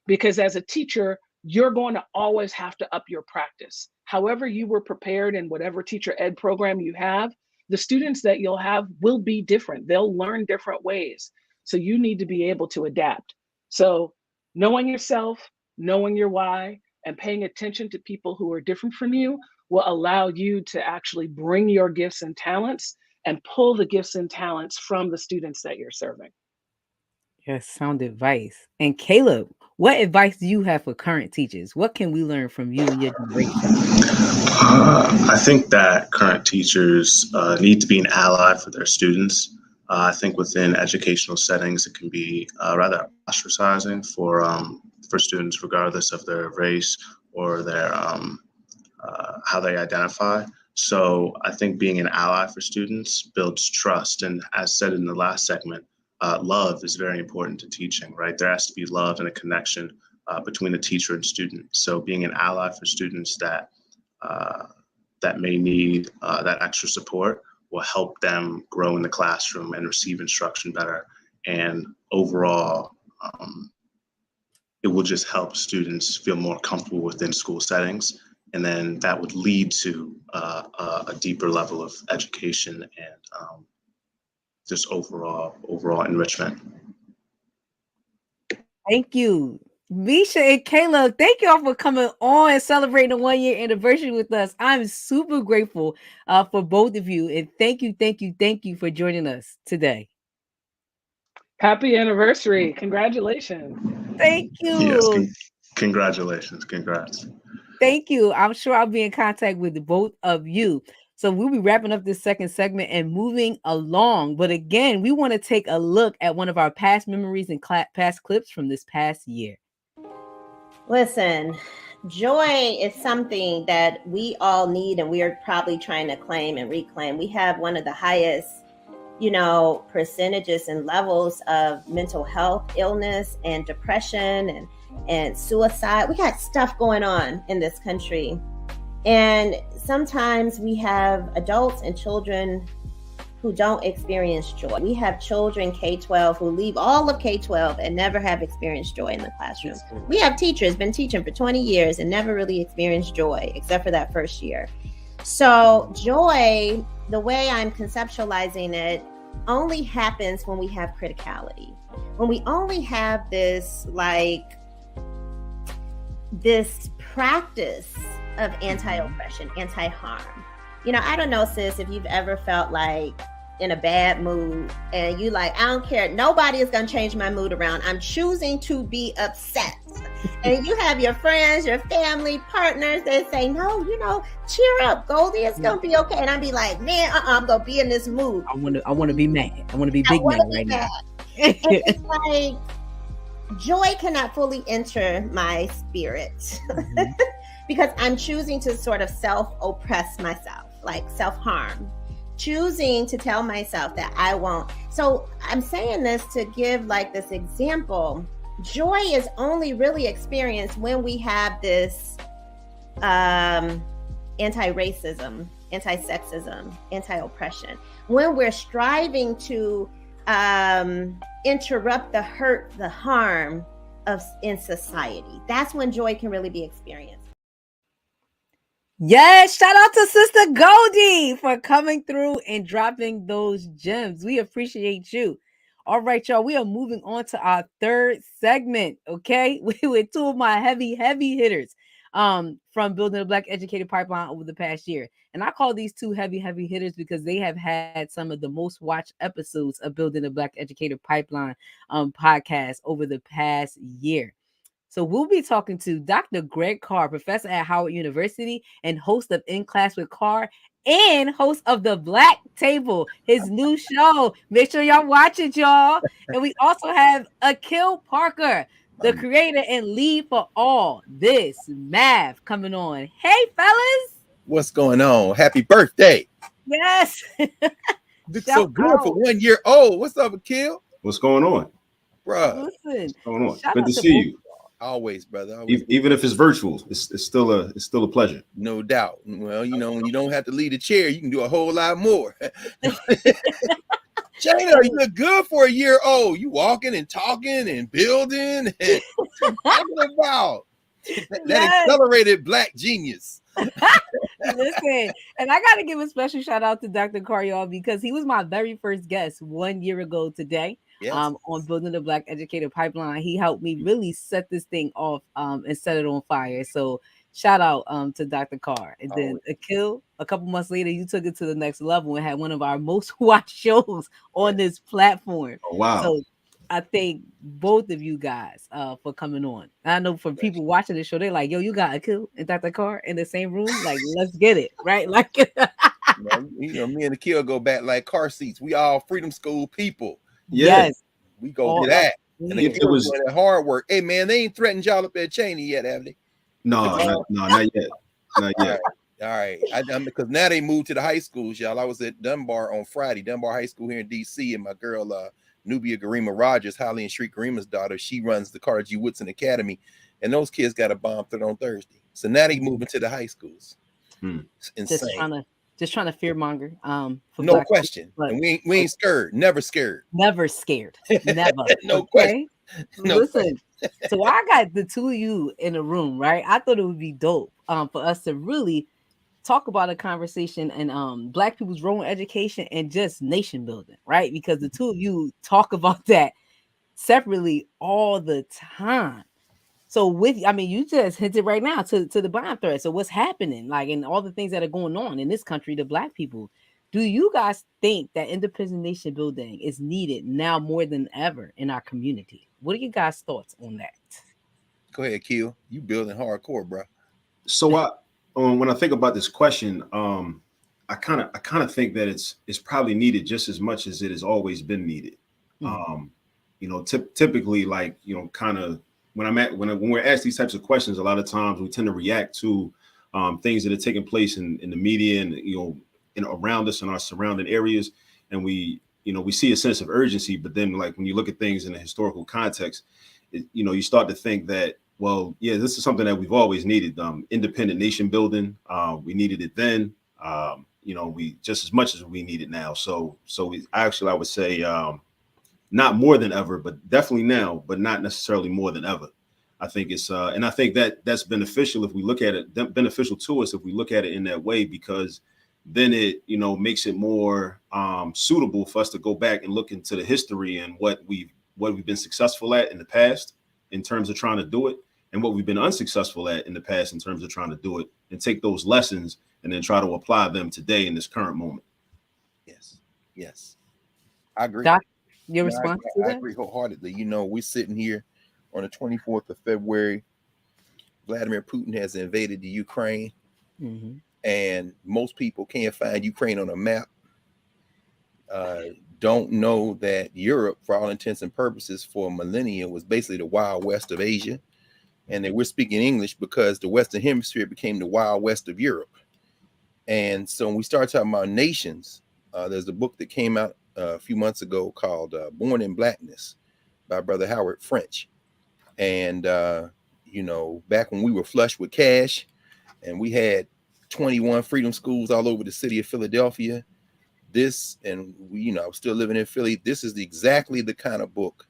Because as a teacher, you're going to always have to up your practice. However you were prepared in whatever teacher ed program you have, the students that you'll have will be different. They'll learn different ways. So you need to be able to adapt. So knowing yourself, knowing your why, and paying attention to people who are different from you will allow you to actually bring your gifts and talents and pull the gifts and talents from the students that you're serving. Yes, sound advice. And Caleb, what advice do you have for current teachers? What can we learn from you and your generation? I think that current teachers need to be an ally for their students. I think within educational settings, it can be rather ostracizing for students, regardless of their race or their how they identify. So I think being an ally for students builds trust. And as said in the last segment, love is very important to teaching, right? There has to be love and a connection between the teacher and student. So being an ally for students that may need that extra support will help them grow in the classroom and receive instruction better. And overall, it will just help students feel more comfortable within school settings. And then that would lead to a deeper level of education and just overall enrichment. Thank you. Misha and Kayla, thank you all for coming on and celebrating the 1 year anniversary with us. I'm super grateful for both of you. And thank you for joining us today. Happy anniversary. Congratulations. Thank you. Yes, congratulations. Congrats. Thank you. I'm sure I'll be in contact with both of you. So we'll be wrapping up this second segment and moving along. But again, we want to take a look at one of our past memories and past clips from this past year. Listen, joy is something that we all need, and we are probably trying to claim and reclaim. We have one of the highest, percentages and levels of mental health illness and depression and suicide. We got stuff going on in this country. And sometimes we have adults and children who don't experience joy. We have children K-12 who leave all of K-12 and never have experienced joy in the classroom. We have teachers been teaching for 20 years and never really experienced joy except for that first year. So joy, the way I'm conceptualizing it, only happens when we have criticality. When we only have this practice of anti-oppression, anti-harm. I don't know, sis, if you've ever felt like in a bad mood and you I don't care, nobody is going to change my mood around. I'm choosing to be upset. And you have your friends, your family, partners that say, no, cheer up, Goldie, it's going to be okay. And I'd be like, man, I'm going to be in this mood. I want to be mad. I want to be big mad right now. And it's like, joy cannot fully enter my spirit because I'm choosing to sort of self-oppress myself, like self-harm, choosing to tell myself that I won't. So I'm saying this to give this example. Joy is only really experienced when we have this anti-racism, anti-sexism, anti-oppression, when we're striving to interrupt the hurt, the harm in society. That's when joy can really be experienced. Yes, shout out to Sister Goldie for coming through and dropping those gems. We appreciate you. All right, y'all, we are moving on to our third segment, okay? With two of my heavy hitters. from building a Black educator pipeline over the past year. And I call these two heavy hitters because they have had some of the most watched episodes of building a Black educator pipeline podcast over the past year. So we'll be talking to Dr. Greg Carr, professor at Howard University and host of In Class with Carr and host of The Black Table, his new show. Make sure y'all watch it, y'all. And we also have Akil Parker, the creator and lead for All This Math, coming on. Hey, fellas. What's going on? Happy birthday. Yes. It's so good for 1 year old. What's up, Akil? What's going on? Bruh. Listen. What's going on? Good to see you. Always, brother. Always. Even if it's virtual, it's still a pleasure. No doubt. Well, you know, when you don't have to lead a chair, you can do a whole lot more. Shayna, you look good for 1 year old. You walking and talking and building and talking about that accelerated Black genius. Listen, and I got to give a special shout out to Dr. Carr, y'all, because he was my very first guest 1 year ago today. Yes. On building the Black educator pipeline. He helped me really set this thing off and set it on fire. So shout out to Dr. Carr. And then Akil, a couple months later, you took it to the next level and had one of our most watched shows on this platform. Oh, wow. So I thank both of you guys for coming on. I know for people watching the show, they're like, yo, you got Akil and Dr. Carr in the same room? Like, let's get it, right? Like, you know, me and Akil go back like car seats. We all Freedom School people. Yes. We go to that. And it was that hard work. Hey, man, they ain't threatened y'all up at Cheney yet, have they? No, not yet. Not yet. All right. Because now they moved to the high schools, y'all. I was at Dunbar on Friday, Dunbar High School here in D.C., and my girl, Nubia Garima Rogers, Holly and Shriek Garima's daughter, she runs the Carter G. Woodson Academy, and those kids got a bomb threat on Thursday. So now they moving to the high schools. It's insane. Just trying to fearmonger. No question. And we ain't scared. Never scared. Never scared. Never. No question. No Listen. So I got the two of you in a room, right? I thought it would be dope for us to really talk about a conversation and Black people's role in education and just nation building, right? Because the two of you talk about that separately all the time. So you just hinted right now to the bomb threat. So what's happening, like, and all the things that are going on in this country to Black people? Do you guys think that independent nation building is needed now more than ever in our community? What are you guys' thoughts on that? Go ahead, Keel. You building hardcore, bro. So when I think about this question, I kind of think that it's probably needed just as much as it has always been needed. Typically, like, kind of. When we're asked these types of questions, a lot of times we tend to react to things that are taking place in the media and around us in our surrounding areas, and we see a sense of urgency. But then, like, when you look at things in a historical context, you start to think that, well, yeah, this is something that we've always needed. Independent nation building, we needed it then. We just as much as we need it now. So I would say. Not more than ever, but definitely now, but not necessarily more than ever. I think it's, and I think that that's beneficial if we look at it, beneficial to us if we look at it in that way, because then it, makes it more suitable for us to go back and look into the history and what we've been successful at in the past in terms of trying to do it, and what we've been unsuccessful at in the past in terms of trying to do it, and take those lessons and then try to apply them today in this current moment. Yes, I agree. Your response to that? I agree wholeheartedly. We're sitting here on the 24th of February. Vladimir Putin has invaded the Ukraine, and most people can't find Ukraine on a map. Don't know that Europe, for all intents and purposes, for millennia was basically the Wild West of Asia, and that we're speaking English because the Western Hemisphere became the Wild West of Europe. And so when we start talking about nations, there's a book that came out a few months ago called Born in Blackness by Brother Howard French. And, back when we were flush with cash and we had 21 freedom schools all over the city of Philadelphia, I was still living in Philly. This is exactly the kind of book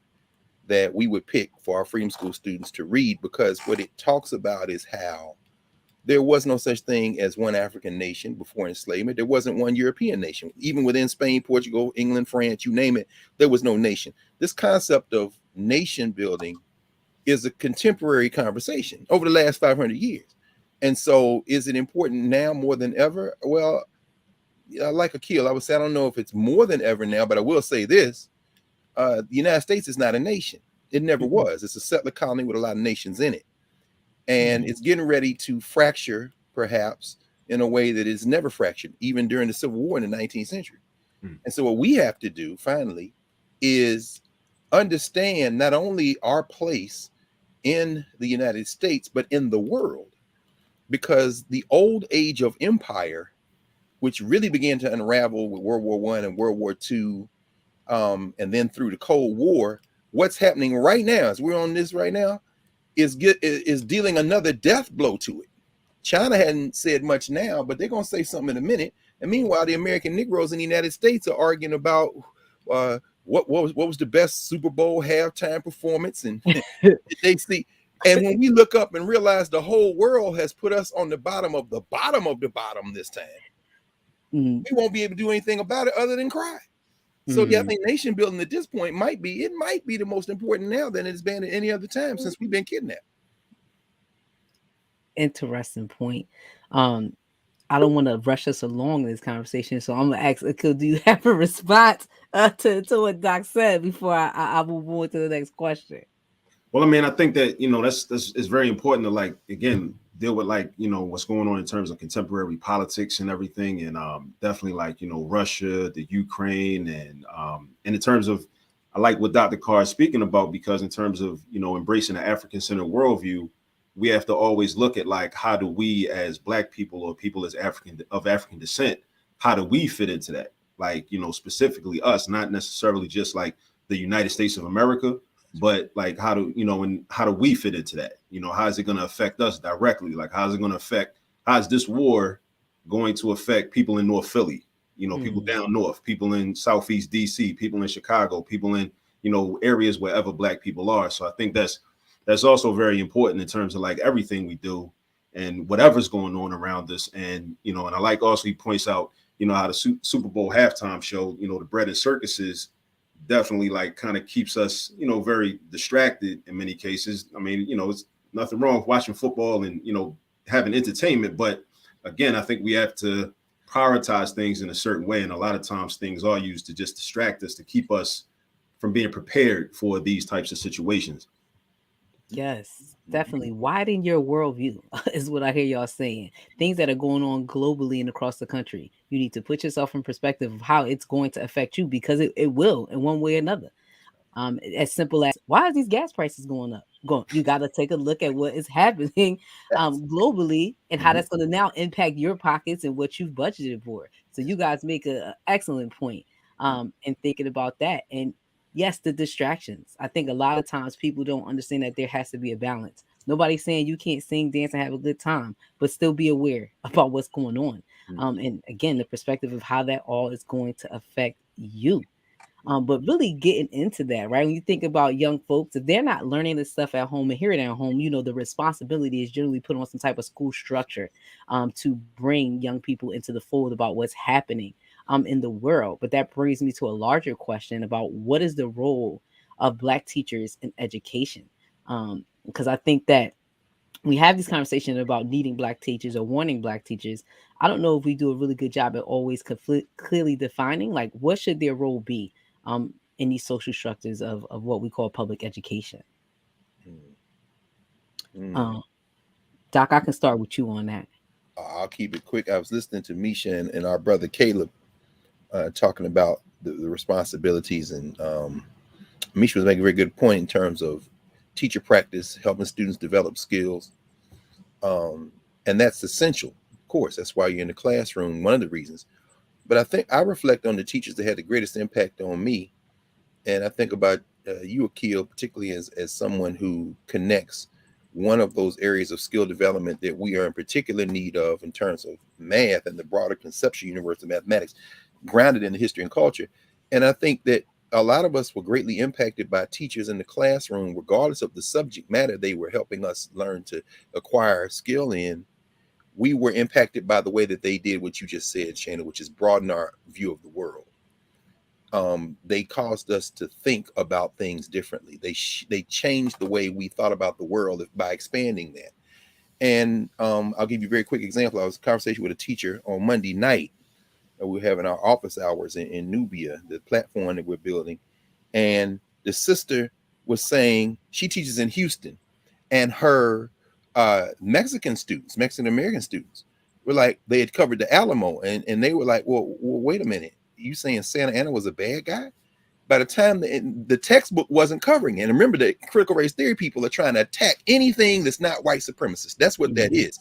that we would pick for our freedom school students to read, because what it talks about is how there was no such thing as one African nation before enslavement. There wasn't one European nation. Even within Spain, Portugal, England, France, you name it, there was no nation. This concept of nation building is a contemporary conversation over the last 500 years. And so is it important now more than ever? Well, like Akil, I would say I don't know if it's more than ever now, but I will say this. The United States is not a nation. It never was. It's a settler colony with a lot of nations in it. And it's getting ready to fracture, perhaps, in a way that is never fractured, even during the Civil War in the 19th century. And so what we have to do, finally, is understand not only our place in the United States, but in the world. Because the old age of empire, which really began to unravel with World War I and World War II, and then through the Cold War, what's happening right now, as we're on this right now, is dealing another death blow to it. China hadn't said much now, but they're going to say something in a minute. And meanwhile, the American Negroes in the United States are arguing about what was the best Super Bowl halftime performance, and they see. And when we look up and realize the whole world has put us on the bottom of the bottom of the bottom this time, we won't be able to do anything about it other than cry. So yeah, I think nation building at this point might be the most important now than it's been at any other time since we've been kidnapped. Interesting point. I don't want to rush us along in this conversation, so I'm gonna ask Akil, do you have a response to what Doc said before I move on to the next question? Well, I mean, I think that, that's it's very important to, like, again, deal with, like, what's going on in terms of contemporary politics and everything. And definitely, like, Russia, the Ukraine, and in terms of, I like what Dr. Carr is speaking about, because in terms of, embracing the African-centered worldview, we have to always look at, like, how do we as Black people or people as African descent, how do we fit into that? Like, specifically us, not necessarily just like the United States of America, but like how do we fit into that? How is it going to affect us directly? Like, how is this war going to affect people in North Philly, people down north, people in Southeast DC, people in Chicago, people in, areas wherever Black people are. So I think that's also very important in terms of, like, everything we do and whatever's going on around us. And, and I like also he points out, how the Super Bowl halftime show, the bread and circuses definitely, like, kind of keeps us, very distracted in many cases. I mean, it's nothing wrong with watching football and, having entertainment. But again, I think we have to prioritize things in a certain way. And a lot of times things are used to just distract us, to keep us from being prepared for these types of situations. Yes, definitely. Widen your worldview is what I hear y'all saying. Things that are going on globally and across the country. You need to put yourself in perspective of how it's going to affect you, because it will in one way or another. As simple as, why are these gas prices going up? You got to take a look at what is happening globally and how that's going to now impact your pockets and what you've budgeted for. So you guys make an excellent point in thinking about that. And yes, the distractions. I think a lot of times people don't understand that there has to be a balance. Nobody's saying you can't sing, dance, and have a good time, but still be aware about what's going on. And again, the perspective of how that all is going to affect you. But really getting into that, right? When you think about young folks, if they're not learning this stuff at home and hearing it at home, the responsibility is generally put on some type of school structure to bring young people into the fold about what's happening in the world. But that brings me to a larger question about what is the role of Black teachers in education? Because I think that we have this conversation about needing Black teachers or wanting Black teachers. I don't know if we do a really good job at always clearly defining, like, what should their role be in these social structures of what we call public education. Doc, I can start with you on that. I'll keep it quick. I was listening to Misha and our brother Caleb talking about the responsibilities, and Misha was making a very good point in terms of teacher practice, helping students develop skills. And that's essential, of course. That's why you're in the classroom, one of the reasons. But I think I reflect on the teachers that had the greatest impact on me. And I think about you, Akil, particularly as someone who connects one of those areas of skill development that we are in particular need of in terms of math and the broader conceptual universe of mathematics, grounded in the history and culture. And I think that a lot of us were greatly impacted by teachers in the classroom, regardless of the subject matter they were helping us learn to acquire skill in. We were impacted by the way that they did what you just said, Shana, which is broaden our view of the world. They caused us to think about things differently. They changed the way we thought about the world by expanding that. And I'll give you a very quick example. I was in a conversation with a teacher on Monday night. And we were having our office hours in Nubia, the platform that we're building. And the sister was saying she teaches in Houston, and her Mexican American students were like, they had covered the Alamo, and they were like, well, wait a minute, you saying Santa Anna was a bad guy? By the time the textbook wasn't covering it. And remember that critical race theory people are trying to attack anything that's not white supremacist. That's what that is.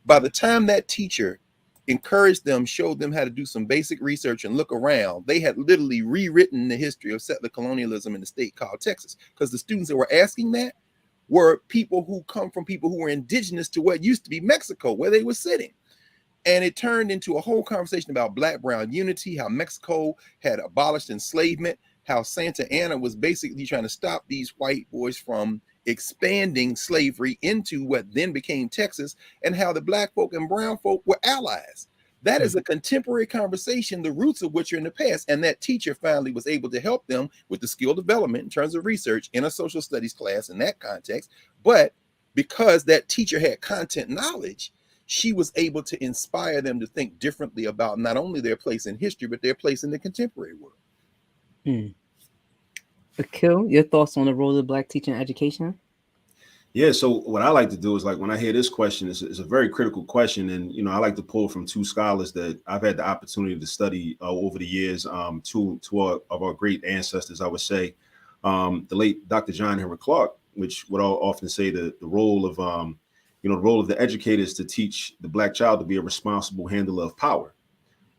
By the time that teacher encouraged them, showed them how to do some basic research and look around, they had literally rewritten the history of settler colonialism in the state called Texas, because the students that were asking that were people who come from people who were indigenous to what used to be Mexico, where they were sitting. And it turned into a whole conversation about Black-Brown unity, how Mexico had abolished enslavement, how Santa Anna was basically trying to stop these white boys from expanding slavery into what then became Texas, and how the Black folk and brown folk were allies. That is a contemporary conversation, the roots of which are in the past. And that teacher finally was able to help them with the skill development in terms of research in a social studies class in that context. But because that teacher had content knowledge, she was able to inspire them to think differently about not only their place in history, but their place in the contemporary world. Akil, your thoughts on the role of Black teaching in education? Yeah, so what I like to do is, like, when I hear this question, it's a very critical question. And, you know, I like to pull from two scholars that I've had the opportunity to study over the years, two of our great ancestors, I would say. The late Dr. John Henry Clark, which would often say the role of, the role of the educator is to teach the Black child to be a responsible handler of power.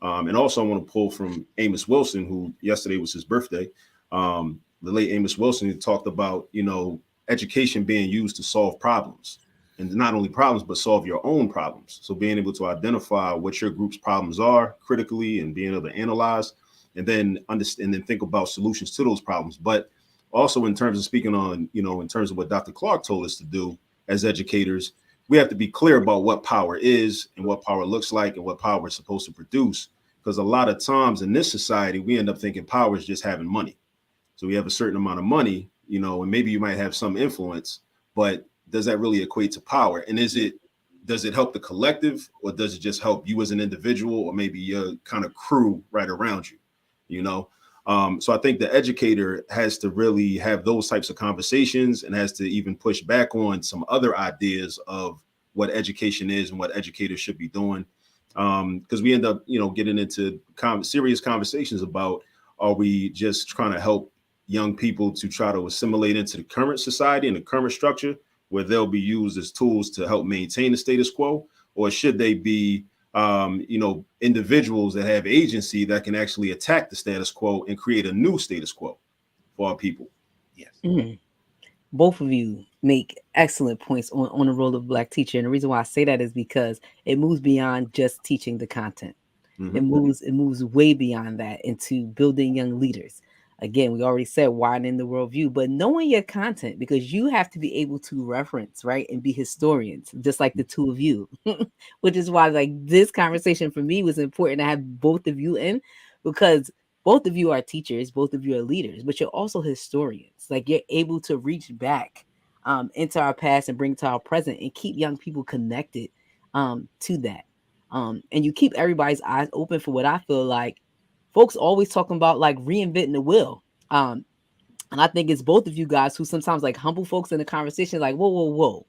And also I want to pull from Amos Wilson, who yesterday was his birthday. The late Amos Wilson, who talked about, education being used to solve problems, and not only problems, but solve your own problems. So being able to identify what your group's problems are critically and being able to analyze, and then understand and then think about solutions to those problems. But also in terms of speaking on, in terms of what Dr. Clark told us to do as educators, we have to be clear about what power is and what power looks like and what power is supposed to produce. Because a lot of times in this society, we end up thinking power is just having money. So we have a certain amount of money, and maybe you might have some influence, but does that really equate to power? And does it help the collective, or does it just help you as an individual, or maybe your kind of crew right around you? So I think the educator has to really have those types of conversations, and has to even push back on some other ideas of what education is and what educators should be doing. Because we end up, getting into serious conversations about, are we just trying to help young people to try to assimilate into the current society and the current structure, where they'll be used as tools to help maintain the status quo? Or should they be, individuals that have agency that can actually attack the status quo and create a new status quo for our people? Yes. Both of you make excellent points on the role of Black teacher. And the reason why I say that is because it moves beyond just teaching the content. It moves way beyond that into building young leaders. Again, we already said widening the worldview, but knowing your content, because you have to be able to reference, right, and be historians, just like the two of you, which is why, like, this conversation for me was important to have both of you in, because both of you are teachers, both of you are leaders, but you're also historians. Like, you're able to reach back into our past and bring to our present and keep young people connected to that. And you keep everybody's eyes open for what I feel like folks always talking about, like reinventing the wheel. And I think it's both of you guys who sometimes like humble folks in the conversation, like, whoa.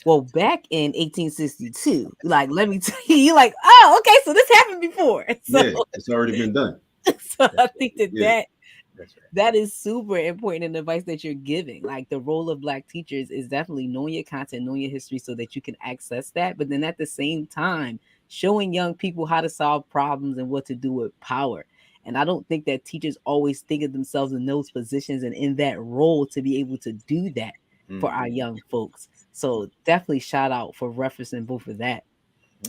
Well, back in 1862, like, let me tell you, you're like, oh, okay, so this happened before. So, yeah, it's already been done. So I think that is super important in the advice that you're giving. Like, the role of Black teachers is definitely knowing your content, knowing your history, so that you can access that. But then at the same time, showing young people how to solve problems and what to do with power. And I don't think that teachers always think of themselves in those positions and in that role to be able to do that for our young folks. So definitely shout out for referencing both of that.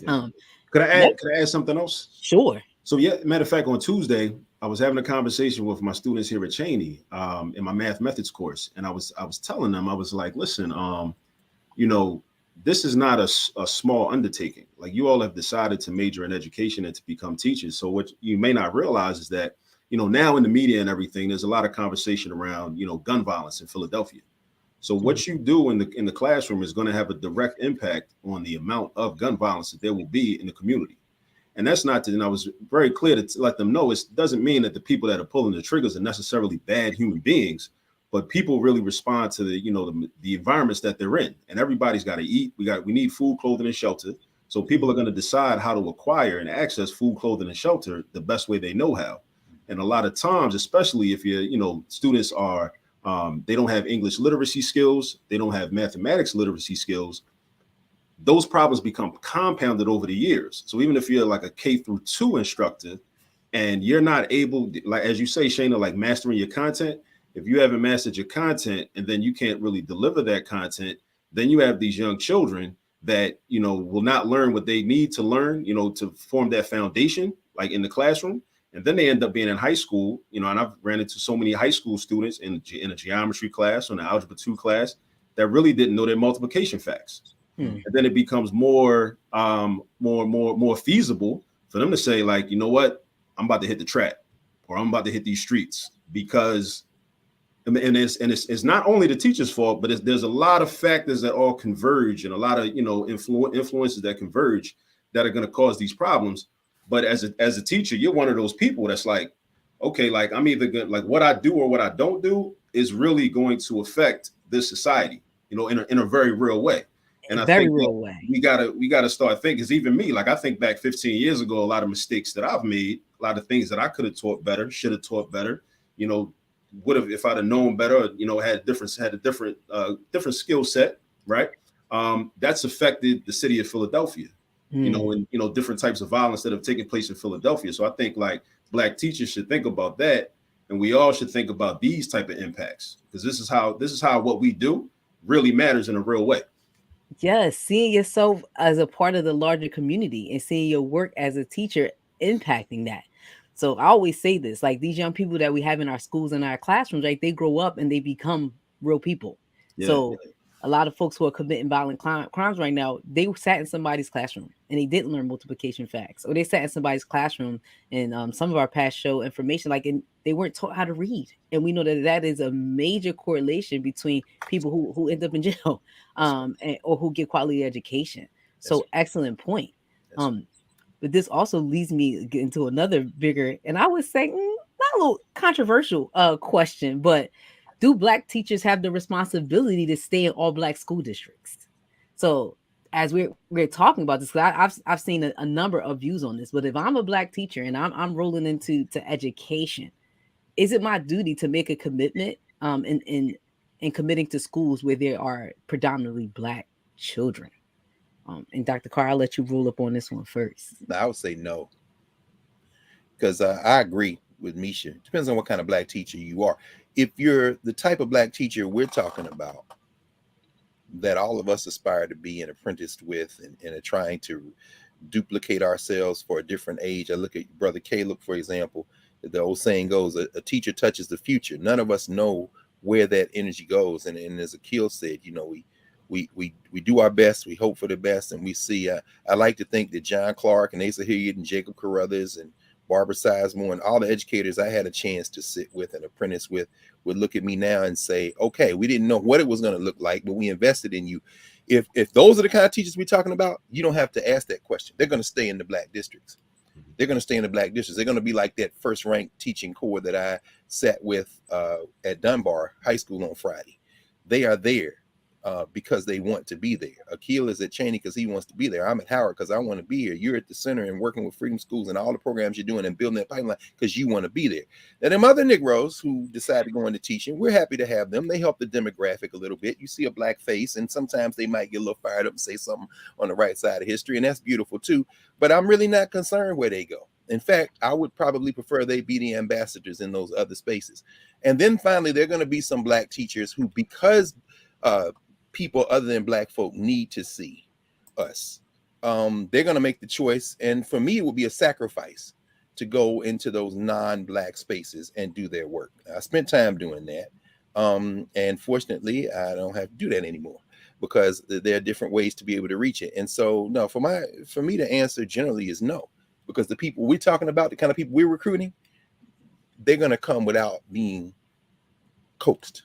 Yeah. Could I add something else? Sure. So yeah, matter of fact, on Tuesday, I was having a conversation with my students here at Cheney in my math methods course. And I was telling them, I was like, listen, this is not a small undertaking. Like, you all have decided to major in education and to become teachers. So what you may not realize is that, now in the media and everything, there's a lot of conversation around, gun violence in Philadelphia. So what you do in the classroom is going to have a direct impact on the amount of gun violence that there will be in the community. And that's not to, and I was very clear to let them know, it doesn't mean that the people that are pulling the triggers are necessarily bad human beings, but people really respond to the environments that they're in. And everybody's got to eat. We need food, clothing, and shelter. So people are going to decide how to acquire and access food, clothing, and shelter the best way they know how. And a lot of times, especially if students are, they don't have English literacy skills, they don't have mathematics literacy skills, those problems become compounded over the years. So even if you're like a K-2 instructor and you're not able, like, as you say, Shayna, like mastering your content, if you haven't mastered your content and then you can't really deliver that content, then you have these young children that, will not learn what they need to learn, to form that foundation, like in the classroom. And then they end up being in high school, and I've ran into so many high school students in a geometry class or an algebra 2 class that really didn't know their multiplication facts. And then it becomes more feasible for them to say, like, you know what, I'm about to hit the track, or I'm about to hit these streets, because, and it's not only the teacher's fault, but there's a lot of factors that all converge, and a lot of influences that converge that are going to cause these problems. But as a teacher, you're one of those people that's like, okay, like I'm either good, like what I do or what I don't do is really going to affect this society, in a very real way. And I think we gotta start thinking, because even me, like I think back 15 years ago, a lot of mistakes that I've made, a lot of things that I could have taught better, should have taught better, would have, if I'd have known better, had a different skill set, right? That's affected the city of Philadelphia, and different types of violence that have taken place in Philadelphia. So I think like Black teachers should think about that, and we all should think about these type of impacts, because this is how what we do really matters in a real way. Yes, seeing yourself as a part of the larger community and seeing your work as a teacher impacting that. So I always say this, like these young people that we have in our schools and our classrooms, like they grow up and they become real people. Yeah, so a lot of folks who are committing violent crimes right now, they sat in somebody's classroom and they didn't learn multiplication facts, or they sat in somebody's classroom and some of our past show information, like they weren't taught how to read. And we know that is a major correlation between people who end up in jail or who get quality education. So excellent point. But this also leads me into another bigger, and I would say not a little controversial question, but do Black teachers have the responsibility to stay in all Black school districts? So as we're talking about this, I've seen a number of views on this, but if I'm a Black teacher and I'm rolling into education, is it my duty to make a commitment in committing to schools where there are predominantly Black children? And Dr. Carr, I'll let you roll up on this one first. I would say no, because I agree with Misha. It depends on what kind of Black teacher you are. If you're the type of Black teacher we're talking about, that all of us aspire to be and apprenticed with and are trying to duplicate ourselves for a different age. I look at Brother Caleb, for example. The old saying goes, a teacher touches the future. None of us know where that energy goes. And as Akil said, we do our best, we hope for the best, and we see. I like to think that John Clark and Asa Hilliard and Jacob Carruthers and Barbara Sizemore and all the educators I had a chance to sit with and apprentice with would look at me now and say, okay, we didn't know what it was going to look like, but we invested in you. If those are the kind of teachers we're talking about, you don't have to ask that question. They're going to stay in the Black districts. They're going to stay in the Black districts. They're going to be like that first ranked teaching corps that I sat with at Dunbar High School on Friday. They are there because they want to be there. Akil is at Cheney because he wants to be there. I'm at Howard because I want to be here. You're at the center and working with Freedom Schools and all the programs you're doing and building that pipeline because you want to be there. Now, them other Negroes who decide to go into teaching, we're happy to have them. They help the demographic a little bit. You see a Black face and sometimes they might get a little fired up and say something on the right side of history, and that's beautiful too. But I'm really not concerned where they go. In fact, I would probably prefer they be the ambassadors in those other spaces. And then finally, there are going to be some Black teachers who, because people other than Black folk need to see us, they're going to make the choice. And for me, it would be a sacrifice to go into those non-Black spaces and do their work. I spent time doing that. And fortunately, I don't have to do that anymore because there are different ways to be able to reach it. And so, no, for me, the answer generally is no, because the people we're talking about, the kind of people we're recruiting, they're going to come without being coaxed.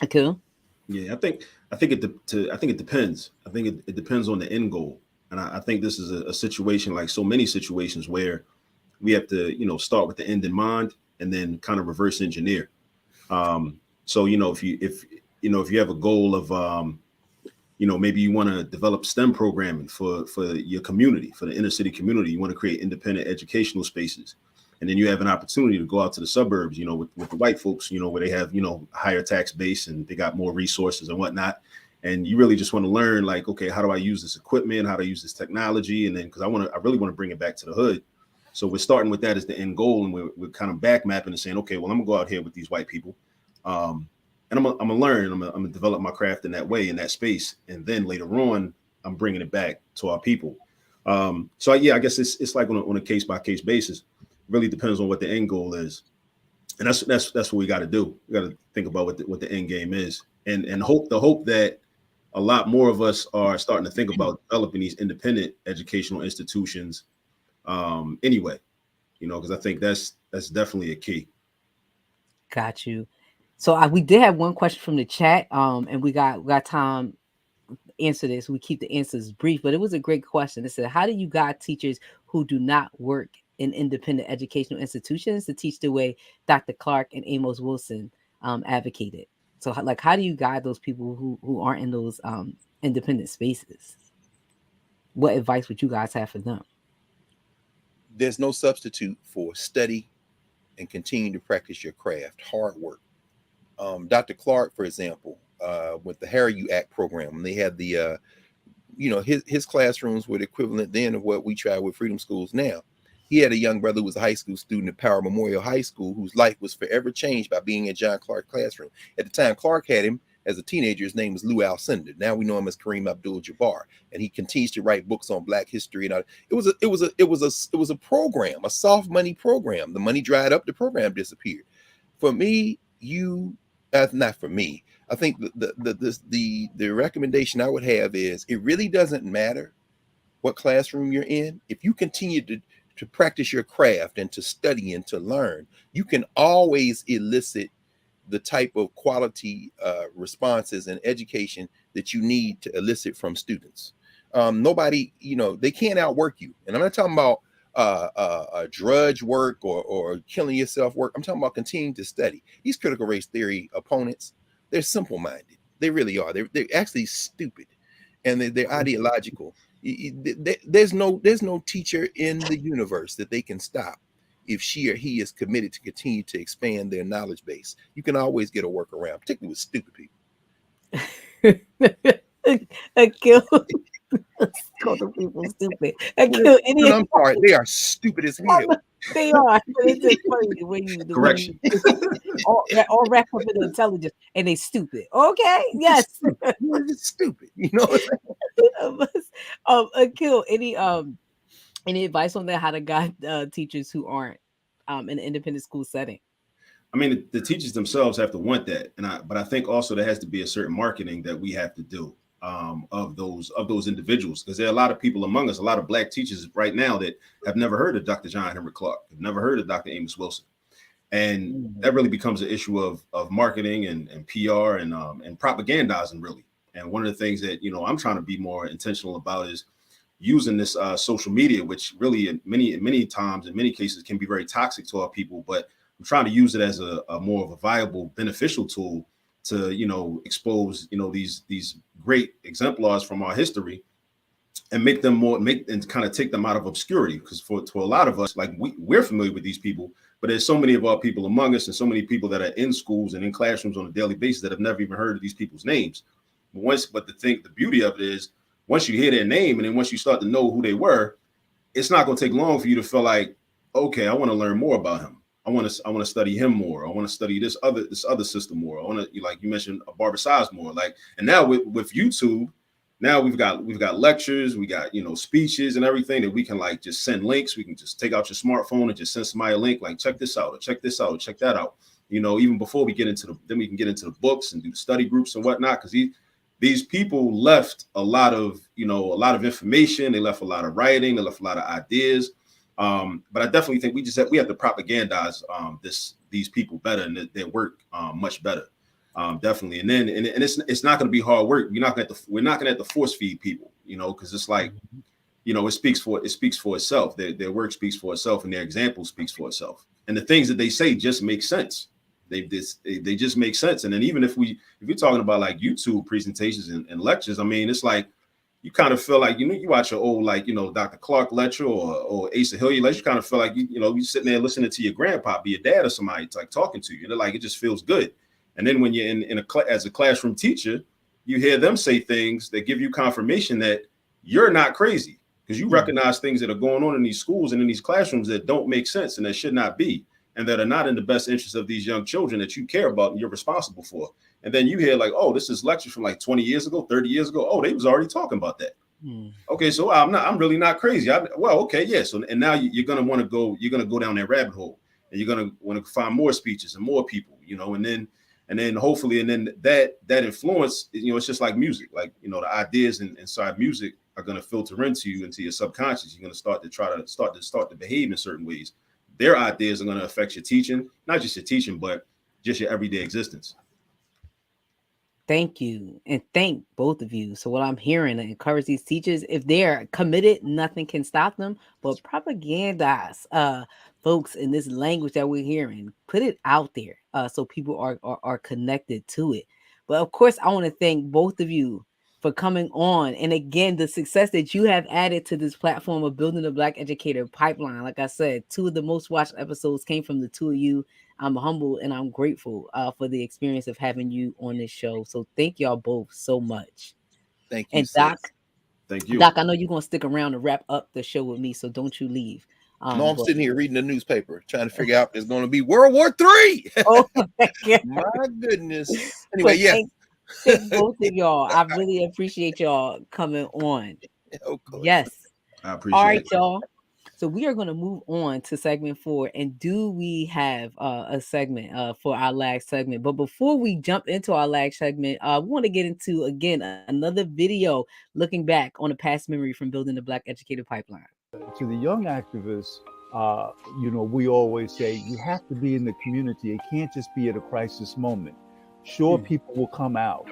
Cool. Yeah, I think it depends. I think it depends on the end goal, and I think this is a situation like so many situations where we have to start with the end in mind and then kind of reverse engineer. So if you have a goal of maybe you want to develop STEM programming for your community, for the inner city community, you want to create independent educational spaces. And then you have an opportunity to go out to the suburbs, with the white folks, where they have, higher tax base and they got more resources and whatnot. And you really just want to learn, like, okay, how do I use this equipment? How do I use this technology? And then because I really want to bring it back to the hood. So we're starting with that as the end goal. And we're kind of back mapping and saying, okay, well, I'm gonna go out here with these white people. And I'm gonna learn, and I'm gonna develop my craft in that way, in that space. And then later on, I'm bringing it back to our people. So I guess it's like on a case by case basis. Really depends on what the end goal is, and that's what we got to do. We got to think about what the end game is, and hope that a lot more of us are starting to think about developing these independent educational institutions. Anyway, because I think that's definitely a key. Got you. So we did have one question from the chat, and we got time to answer this. We keep the answers brief, but it was a great question. It said, how do you guide teachers who do not work in independent educational institutions to teach the way Dr. Clark and Amos Wilson advocated? So how do you guide those people who aren't in those independent spaces? What advice would you guys have for them? There's no substitute for study and continue to practice your craft, hard work. Dr. Clark, for example, with the Harry U Act program, they had the, his classrooms were the equivalent then of what we try with Freedom Schools now. He had a young brother who was a high school student at Power Memorial High School whose life was forever changed by being in John Clark's classroom. At the time Clark had him as a teenager, his name was Lou Alcindor. Now we know him as Kareem Abdul-Jabbar, and he continues to write books on Black history. And it was a program, a soft money program. The money dried up, the program disappeared. For me, not for me. I think the recommendation I would have is it really doesn't matter what classroom you're in. If you continue to practice your craft and to study and to learn, you can always elicit the type of quality responses and education that you need to elicit from students. Nobody, they can't outwork you. And I'm not talking about drudge work or killing yourself work. I'm talking about continuing to study. These critical race theory opponents, they're simple-minded. They really are. They're actually stupid, and they're ideological. There's no teacher in the universe that they can stop if she or he is committed to continue to expand their knowledge base. You can always get a workaround, particularly with stupid people. Call the people stupid. I'm sorry, they are stupid as hell. They are. It's just funny when you correction. All wrapped up in intelligence, and they stupid. Okay, yes, it's stupid. Akil, any advice on that? How to guide teachers who aren't in an independent school setting? I mean, the teachers themselves have to want that, but I think also there has to be a certain marketing that we have to do of those individuals, because there are a lot of people among us, a lot of Black teachers right now that have never heard of Dr. John Henrik Clark, have never heard of Dr. Amos Wilson, and that really becomes an issue of marketing and PR and propagandizing, really. And one of the things that I'm trying to be more intentional about is using this social media, which really in many times, in many cases, can be very toxic to our people, but I'm trying to use it as a more of a viable, beneficial tool to expose these great exemplars from our history and make them and kind of take them out of obscurity, because for a lot of us, like we're familiar with these people, but there's so many of our people among us and so many people that are in schools and in classrooms on a daily basis that have never even heard of these people's names. But the beauty of it is, once you hear their name and then once you start to know who they were, it's not going to take long for you to feel like, okay, I want to learn more about him. I want to study him more. I want to study this other system more. I want to, like you mentioned, Barbara Sizemore. And now with YouTube, now we've got lectures, we got speeches and everything that we can just send links. We can just take out your smartphone and just send somebody a link, like check this out, or check this out, or check that out. Even before we get into then we can get into the books and do the study groups and whatnot, because these people left a lot of information. They left a lot of writing. They left a lot of ideas. But I definitely think we have to propagandize these people better and their work much better. Definitely. And then it's not going to be hard work. We're not going to have to force feed people, because it's like, it speaks for itself. Their work speaks for itself, and their example speaks for itself. And the things that they say just make sense. They just make sense. And then even if you're talking about like YouTube presentations and lectures, I mean, it's like you kind of feel like, you watch an old, like, Dr. Clark lecture or Asa Hilliard lecture, you kind of feel like, you're sitting there listening to your grandpa, be your dad or somebody, it's like talking to you. And like, it just feels good. And then when you're as a classroom teacher, you hear them say things that give you confirmation that you're not crazy, because you recognize things that are going on in these schools and in these classrooms that don't make sense and that should not be, and that are not in the best interest of these young children that you care about and you're responsible for. And then you hear like, oh, this is lecture from like 20 years ago, 30 years ago. Oh, they was already talking about that. Okay, so I'm really not crazy. Okay, yeah. So, and now you're going to want to go, you're going to go down that rabbit hole, and you're going to want to find more speeches and more people, and then hopefully, and then that influence, it's just like music, like, the ideas inside music are going to filter into your subconscious. You're going to start to behave in certain ways. Their ideas are going to affect your teaching, not just your teaching, but just your everyday existence. Thank you. And thank both of you. So what I'm hearing to encourage these teachers, if they're committed, nothing can stop them. But propagandize, folks, in this language that we're hearing, put it out there so people are connected to it. But of course, I want to thank both of you for coming on. And again, the success that you have added to this platform of building the Black Educator Pipeline. Like I said, 2 of the most watched episodes came from the 2 of you. I'm humble and I'm grateful for the experience of having you on this show. So thank y'all both so much. Thank you. And Doc, thank you. Doc, I know you're going to stick around to wrap up the show with me, so don't you leave. No, I'm sitting here reading the newspaper, trying to figure out there's going to be World War III. Oh, my goodness. Anyway, yes. Thank both of y'all. I really appreciate y'all coming on. Yes. I appreciate it. All right, y'all. So we are going to move on to segment 4. And do we have a segment for our last segment? But before we jump into our last segment, we want to get into, again, another video looking back on a past memory from building the Black Educator Pipeline. To the young activists, we always say you have to be in the community. It can't just be at a crisis moment. Sure, people will come out,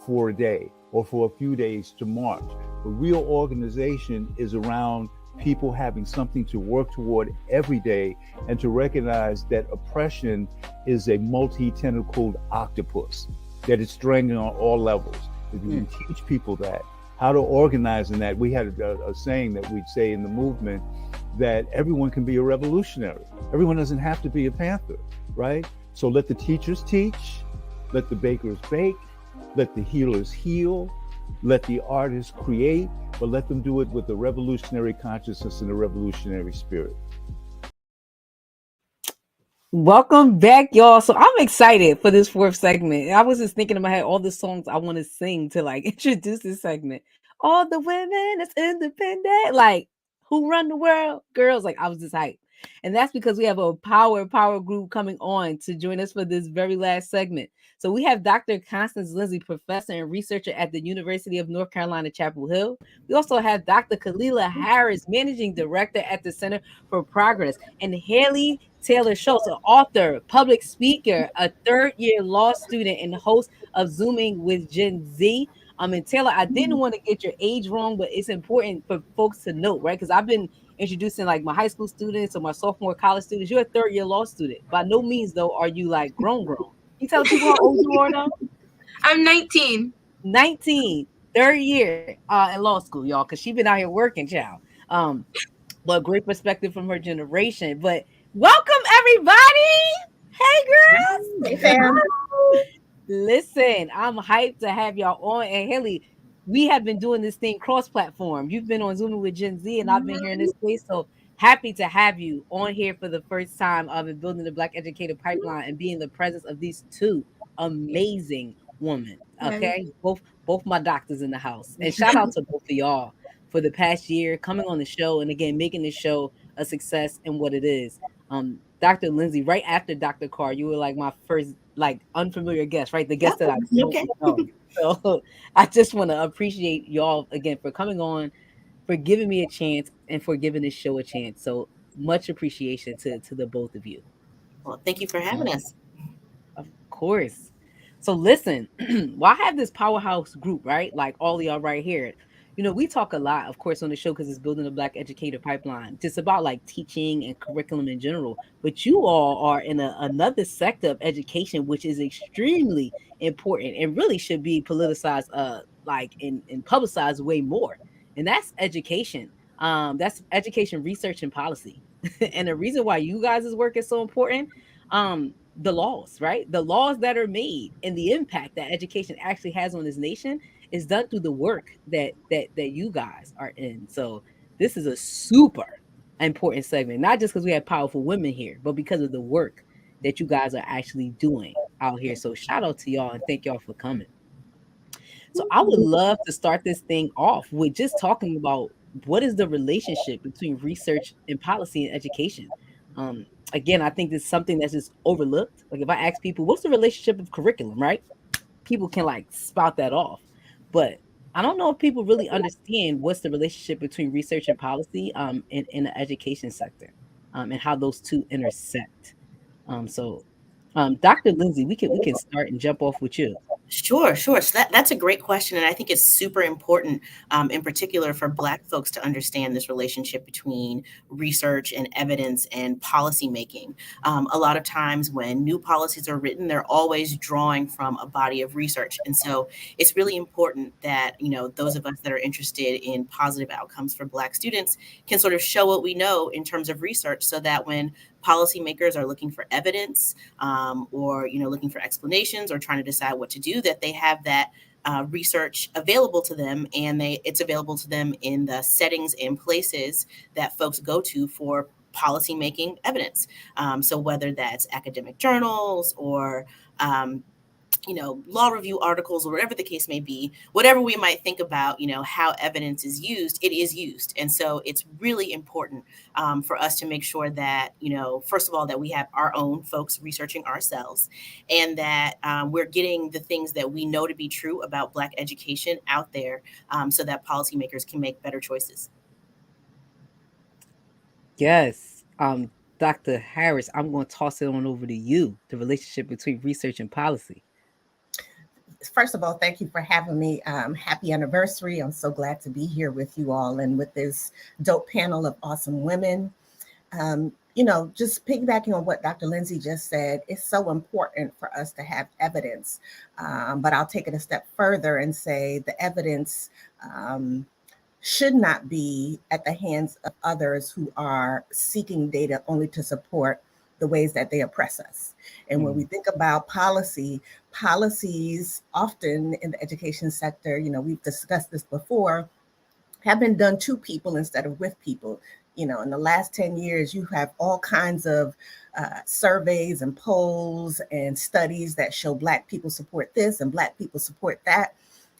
for a day or for a few days to march. But real organization is around people having something to work toward every day, and to recognize that oppression is a multi-tentacled octopus, that it's strangling on all levels. If you can teach people that, how to organize in that. We had a saying that we'd say in the movement that everyone can be a revolutionary. Everyone doesn't have to be a Panther, right? So let the teachers teach, let the bakers bake, let the healers heal, let the artists create, but let them do it with a revolutionary consciousness and a revolutionary spirit. Welcome back, y'all. So I'm excited for this 4th segment. I was just thinking in my head all the songs I want to sing to like introduce this segment. All the women that's independent, like who run the world, girls. Like I was just hyped. And that's because we have a power group coming on to join us for this very last segment. So we have Dr. Constance Lindsay, professor and researcher at the University of North Carolina, Chapel Hill. We also have Dr. Kalila Harris, managing director at the Center for Progress, and Haley Taylor Schultz, an author, public speaker, a 3rd-year law student, and host of Zooming with Gen Z. And Taylor, I didn't want to get your age wrong, but it's important for folks to note, right? Because I've been introducing like my high school students or my sophomore college students. You're a 3rd-year law student. By no means, though, are you like grown. You tell people how old you are, though? I'm 19. 19, 3rd year in law school, y'all, because she's been out here working, child. But great perspective from her generation. But welcome, everybody. Hey, girls. Hey, fam. Listen, I'm hyped to have y'all on. And Haley, we have been doing this thing cross-platform. You've been on Zooming with Gen Z, and I've been here in this space. So happy to have you on here for the first time in building the Black Educator Pipeline and being the presence of these 2 amazing women. Okay, both my doctors in the house. And shout out to both of y'all for the past year coming on the show and again making this show a success and what it is. Dr. Lindsay, right after Dr. Carr, you were like my first like unfamiliar guest, right? The guest that I don't know. So I just want to appreciate y'all again for coming on, for giving me a chance, and for giving this show a chance. So much appreciation to the both of you. Well, thank you for having us. Of course. So listen, well, I have this powerhouse group, right? Like all of y'all right here. We talk a lot, of course, on the show because it's building the Black educator pipeline, just about like teaching and curriculum in general. But you all are in another sector of education, which is extremely important and really should be politicized, like and publicized way more. And that's education. That's education research and policy. And the reason why you guys' work is so important, the laws, right? The laws that are made and the impact that education actually has on this nation is done through the work that you guys are in. So this is a super important segment, not just because we have powerful women here, but because of the work that you guys are actually doing out here. So shout out to y'all and thank y'all for coming. So I would love to start this thing off with just talking about what is the relationship between research and policy and education. Again, I think it's something that's just overlooked. Like if I ask people, what's the relationship of curriculum, right? People can like spout that off, but I don't know if people really understand what's the relationship between research and policy in the education sector, and how those two intersect. Dr. Lindsay, we can start and jump off with you. Sure, sure. So that's a great question. And I think it's super important, in particular for Black folks to understand this relationship between research and evidence and policy making. A lot of times when new policies are written, they're always drawing from a body of research. And so it's really important that, those of us that are interested in positive outcomes for Black students can sort of show what we know in terms of research so that when policymakers are looking for evidence, or looking for explanations or trying to decide what to do, that they have that research available to them, and it's available to them in the settings and places that folks go to for policymaking evidence. So whether that's academic journals or law review articles or whatever the case may be, whatever we might think about, how evidence is used, it is used. And so it's really important for us to make sure that, first of all, that we have our own folks researching ourselves, and that we're getting the things that we know to be true about Black education out there, so that policymakers can make better choices. Yes. Dr. Harris, I'm going to toss it on over to you, the relationship between research and policy. First of all, thank you for having me. Happy anniversary. I'm so glad to be here with you all and with this dope panel of awesome women. Just piggybacking on what Dr. Lindsay just said, it's so important for us to have evidence. But I'll take it a step further and say the evidence should not be at the hands of others who are seeking data only to support the ways that they oppress us. And when we think about policies often in the education sector, we've discussed this before, have been done to people instead of with people. In the last 10 years, you have all kinds of surveys and polls and studies that show Black people support this and Black people support that.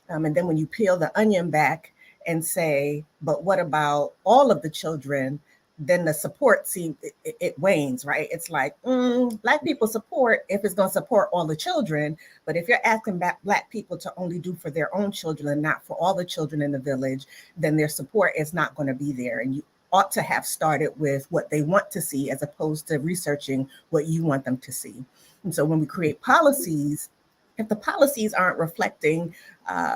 And then when you peel the onion back and say, but what about all of the children? Then the support it wanes, right? It's like Black people support if it's going to support all the children, but if you're asking Black people to only do for their own children and not for all the children in the village, then their support is not going to be there. And you ought to have started with what they want to see as opposed to researching what you want them to see. And so when we create policies, if the policies aren't reflecting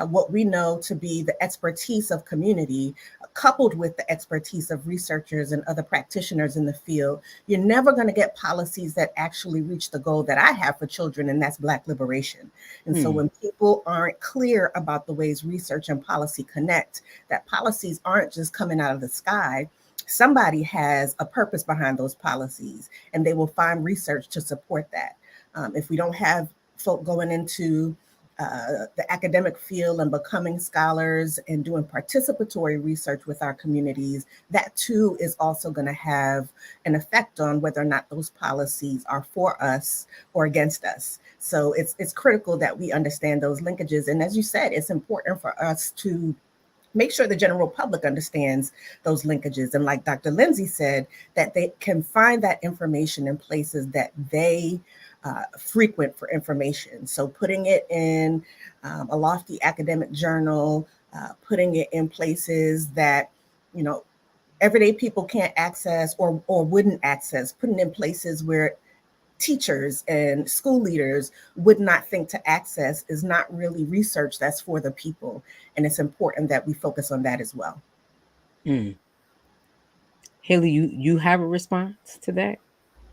what we know to be the expertise of community, coupled with the expertise of researchers and other practitioners in the field, you're never going to get policies that actually reach the goal that I have for children, and that's Black liberation. And so when people aren't clear about the ways research and policy connect, that policies aren't just coming out of the sky, somebody has a purpose behind those policies, and they will find research to support that. If we don't have folk going into the academic field and becoming scholars and doing participatory research with our communities, that too is also going to have an effect on whether or not those policies are for us or against us. So it's critical that we understand those linkages. And as you said, it's important for us to make sure the general public understands those linkages. And like Dr. Lindsay said, that they can find that information in places that they frequent for information. So putting it in a lofty academic journal, putting it in places that, everyday people can't access or wouldn't access, putting it in places where teachers and school leaders would not think to access is not really research that's for the people. And it's important that we focus on that as well. Haley, you have a response to that?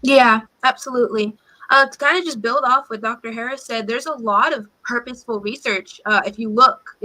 Yeah, absolutely. To kind of just build off what Dr. Harris said, there's a lot of purposeful research. If you look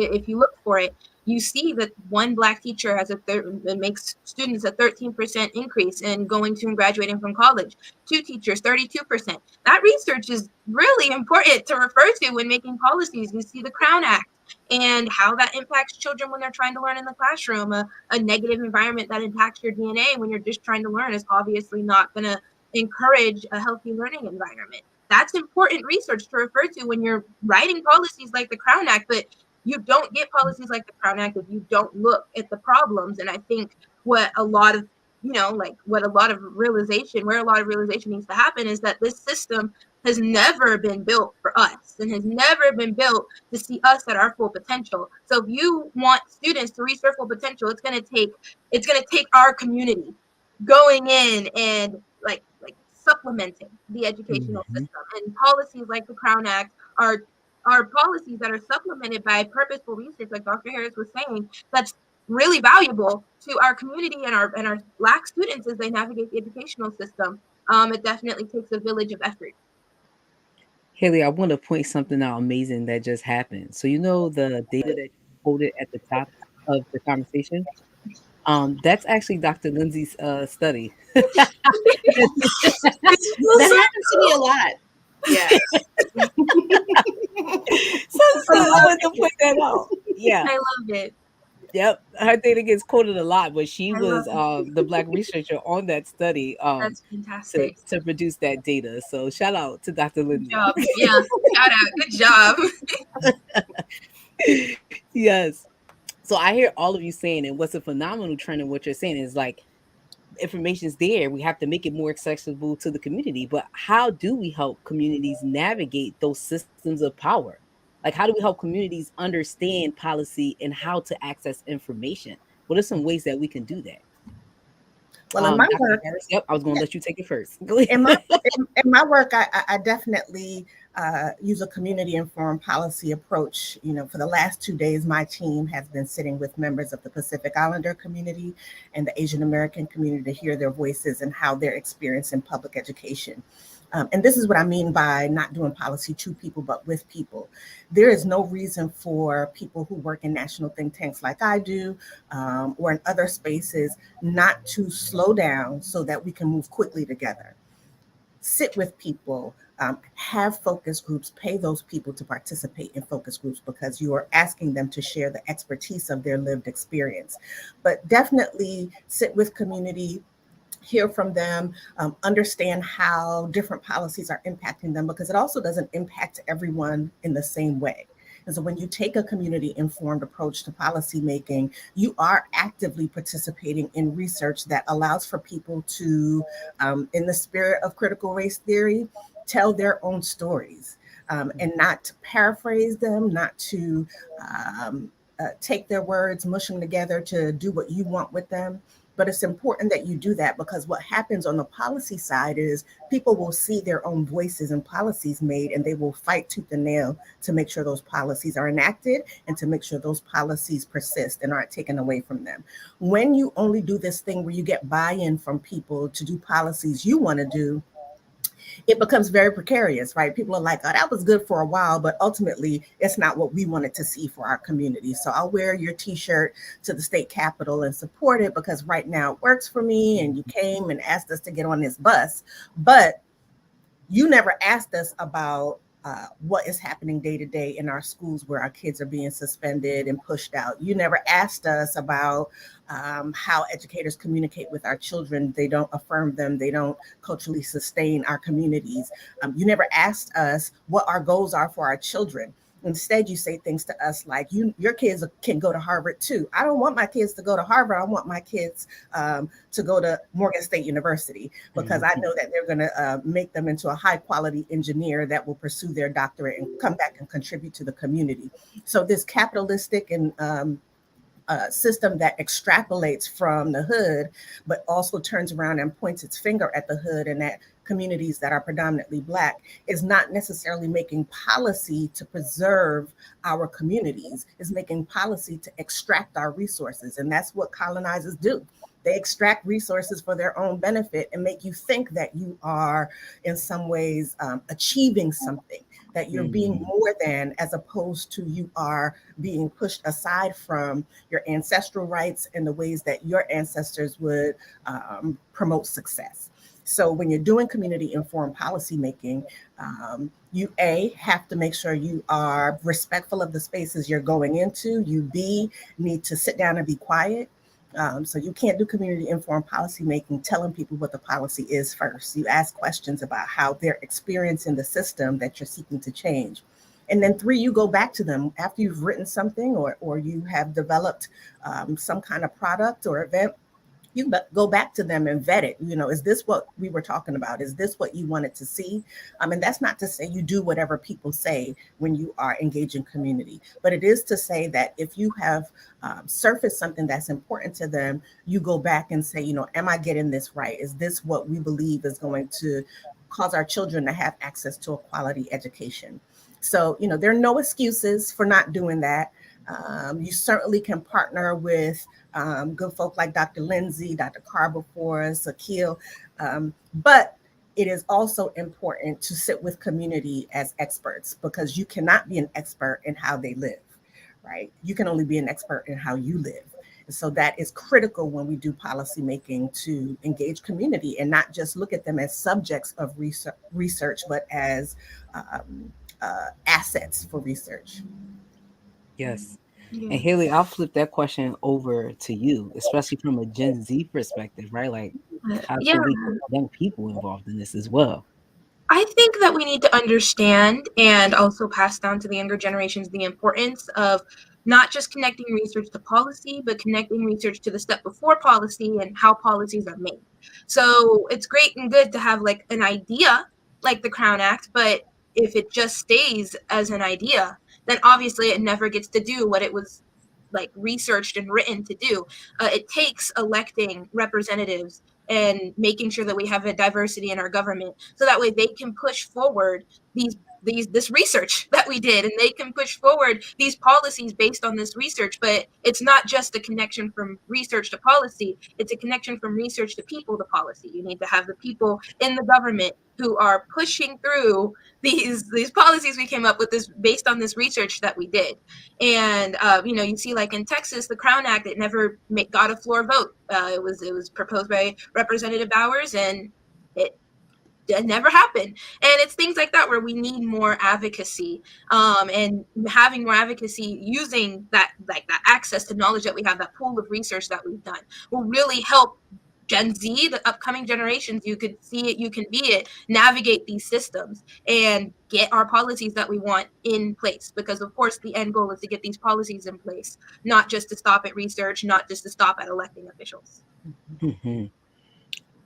for it, you see that one Black teacher has it makes students a 13% increase in going to and graduating from college. 2 teachers, 32%. That research is really important to refer to when making policies. You see the Crown Act and how that impacts children when they're trying to learn in the classroom. A negative environment that impacts your DNA when you're just trying to learn is obviously not going to encourage a healthy learning environment. That's important research to refer to when you're writing policies like the Crown Act, but you don't get policies like the Crown Act if you don't look at the problems. And I think where a lot of realization needs to happen is that this system has never been built for us and has never been built to see us at our full potential. So if you want students to reach their full potential, it's going to take our community going in and like supplementing the educational system, and policies like the Crown Act are policies that are supplemented by purposeful research, like Dr. Harris was saying, that's really valuable to our community and our Black students as they navigate the educational system. It definitely takes a village of effort. Haley, I want to point something out amazing that just happened. So the data that you quoted at the top of the conversation? That's actually Dr. Lindsay's study. That happens to me a lot. Yeah. so I want to point that out. Yeah. I love it. Yep. Her data gets quoted a lot, but she was the Black researcher on that study That's fantastic. to produce that data. So shout out to Dr. Lindsay. Good job. Yeah, shout out. Good job. Yes. So I hear all of you saying, and what's a phenomenal trend in what you're saying is like information's there. We have to make it more accessible to the community. But how do we help communities navigate those systems of power? Like, how do we help communities understand policy and how to access information? What are some ways that we can do that? Well, in my work, yep, I was going to let you take it first. Go ahead. In my work, I definitely use a community-informed policy approach. For the last 2 days, my team has been sitting with members of the Pacific Islander community and the Asian American community to hear their voices and how they're experiencing public education. And this is what I mean by not doing policy to people, but with people. There is no reason for people who work in national think tanks like I do, or in other spaces, not to slow down so that we can move quickly together. Sit with people, have focus groups, pay those people to participate in focus groups because you are asking them to share the expertise of their lived experience. But definitely sit with community, hear from them, understand how different policies are impacting them, because it also doesn't impact everyone in the same way. And so when you take a community-informed approach to policy making, you are actively participating in research that allows for people to, in the spirit of critical race theory, tell their own stories, and not to paraphrase them, not to take their words, mush them together to do what you want with them. But it's important that you do that, because what happens on the policy side is people will see their own voices and policies made, and they will fight tooth and nail to make sure those policies are enacted and to make sure those policies persist and aren't taken away from them. When you only do this thing where you get buy-in from people to do policies you want to do, it becomes very precarious, right? People are like, oh, that was good for a while, but ultimately it's not what we wanted to see for our community. So I'll wear your t-shirt to the state capitol and support it because right now it works for me. And you came and asked us to get on this bus, but you never asked us about what is happening day to day in our schools where our kids are being suspended and pushed out. You never asked us about how educators communicate with our children. They don't affirm them. They don't culturally sustain our communities. You never asked us what our goals are for our children. Instead, you say things to us like, your kids can go to Harvard too. I don't want my kids to go to Harvard. I want my kids to go to Morgan State University because I know that they're going to make them into a high quality engineer that will pursue their doctorate and come back and contribute to the community. So this capitalistic and a system that extrapolates from the hood, but also turns around and points its finger at the hood and at communities that are predominantly Black, is not necessarily making policy to preserve our communities, is making policy to extract our resources. And that's what colonizers do. They extract resources for their own benefit and make you think that you are in some ways achieving something, that you're being more than, as opposed to you are being pushed aside from your ancestral rights and the ways that your ancestors would promote success. So when you're doing community informed policymaking, you have to make sure you are respectful of the spaces you're going into. You need to sit down and be quiet. So you can't do community informed policymaking telling people what the policy is first. You ask questions about how they're experiencing the system that you're seeking to change. And then 3, you go back to them after you've written something or you have developed some kind of product or event. You go back to them and vet it. Is this what we were talking about? Is this what you wanted to see? And that's not to say you do whatever people say when you are engaging community, but it is to say that if you have surfaced something that's important to them, you go back and say, am I getting this right? Is this what we believe is going to cause our children to have access to a quality education? So, there are no excuses for not doing that. You certainly can partner with good folk like Dr. Lindsay, Dr. Carboforus, Akil, but it is also important to sit with community as experts, because you cannot be an expert in how they live, right? You can only be an expert in how you live. And so that is critical when we do policymaking, to engage community and not just look at them as subjects of research, but as assets for research. Yes. And Haley, I'll flip that question over to you, especially from a Gen Z perspective, right? Like, how should we get young people involved in this as well? I think that we need to understand and also pass down to the younger generations the importance of not just connecting research to policy, but connecting research to the step before policy and how policies are made. So it's great and good to have like an idea like the Crown Act, but if it just stays as an idea, then obviously it never gets to do what it was like researched and written to do. It takes electing representatives and making sure that we have a diversity in our government, so that way they can push forward this research that we did, and they can push forward these policies based on this research. But it's not just a connection from research to policy, it's a connection from research to people to policy. You need to have the people in the government who are pushing through these policies we came up with this based on this research that we did. And you see, like in Texas, the Crown Act, it never got a floor vote. It was proposed by Representative Bowers, and it never happened. And it's things like that where we need more advocacy, and having more advocacy, using that access to knowledge that we have, that pool of research that we've done, will really help Gen Z, the upcoming generations. You could see it, you can be it, navigate these systems and get our policies that we want in place. Because of course the end goal is to get these policies in place, not just to stop at research, not just to stop at electing officials. Mm-hmm.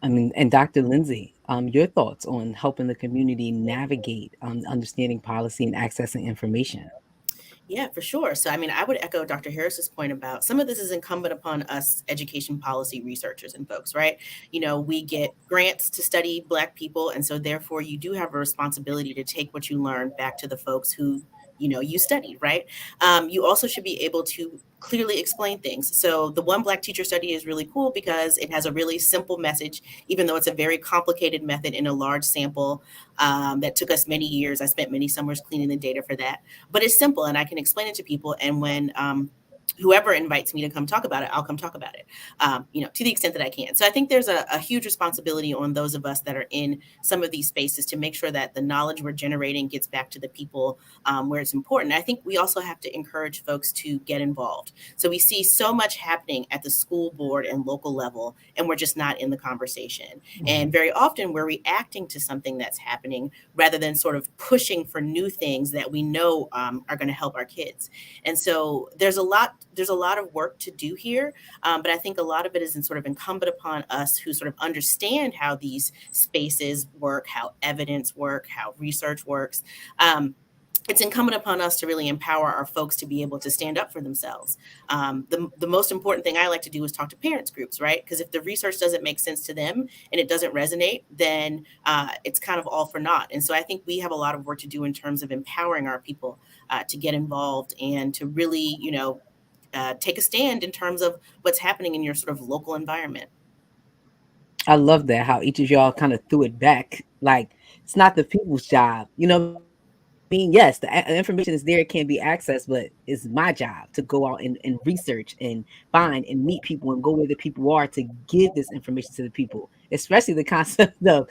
I mean, and Dr. Lindsay, your thoughts on helping the community navigate understanding policy and accessing information? Yeah, for sure. So, I would echo Dr. Harris's point about some of this is incumbent upon us education policy researchers and folks, right? We get grants to study Black people. And so therefore you do have a responsibility to take what you learn back to the folks who, you studied, right? You also should be able to clearly explain things. So the One Black Teacher Study is really cool because it has a really simple message, even though it's a very complicated method in a large sample that took us many years. I spent many summers cleaning the data for that, but it's simple and I can explain it to people. And when whoever invites me to come talk about it, I'll come talk about it, to the extent that I can. So I think there's a huge responsibility on those of us that are in some of these spaces to make sure that the knowledge we're generating gets back to the people where it's important. I think we also have to encourage folks to get involved. So we see so much happening at the school board and local level, and we're just not in the conversation. Mm-hmm. And very often we're reacting to something that's happening rather than sort of pushing for new things that we know are going to help our kids. And so there's a lot of work to do here, but I think a lot of it is sort of incumbent upon us who sort of understand how these spaces work, how evidence work, how research works, it's incumbent upon us to really empower our folks to be able to stand up for themselves. The most important thing I like to do is talk to parents groups, right? Because if the research doesn't make sense to them and it doesn't resonate, then it's kind of all for naught. And so I think we have a lot of work to do in terms of empowering our people to get involved and to really, take a stand in terms of what's happening in your sort of local environment. I love that, how each of y'all kind of threw it back. Like, it's not the people's job. You know what I mean? Yes, the information is there, it can be accessed, but it's my job to go out and research and find and meet people and go where the people are to give this information to the people, especially the concept of,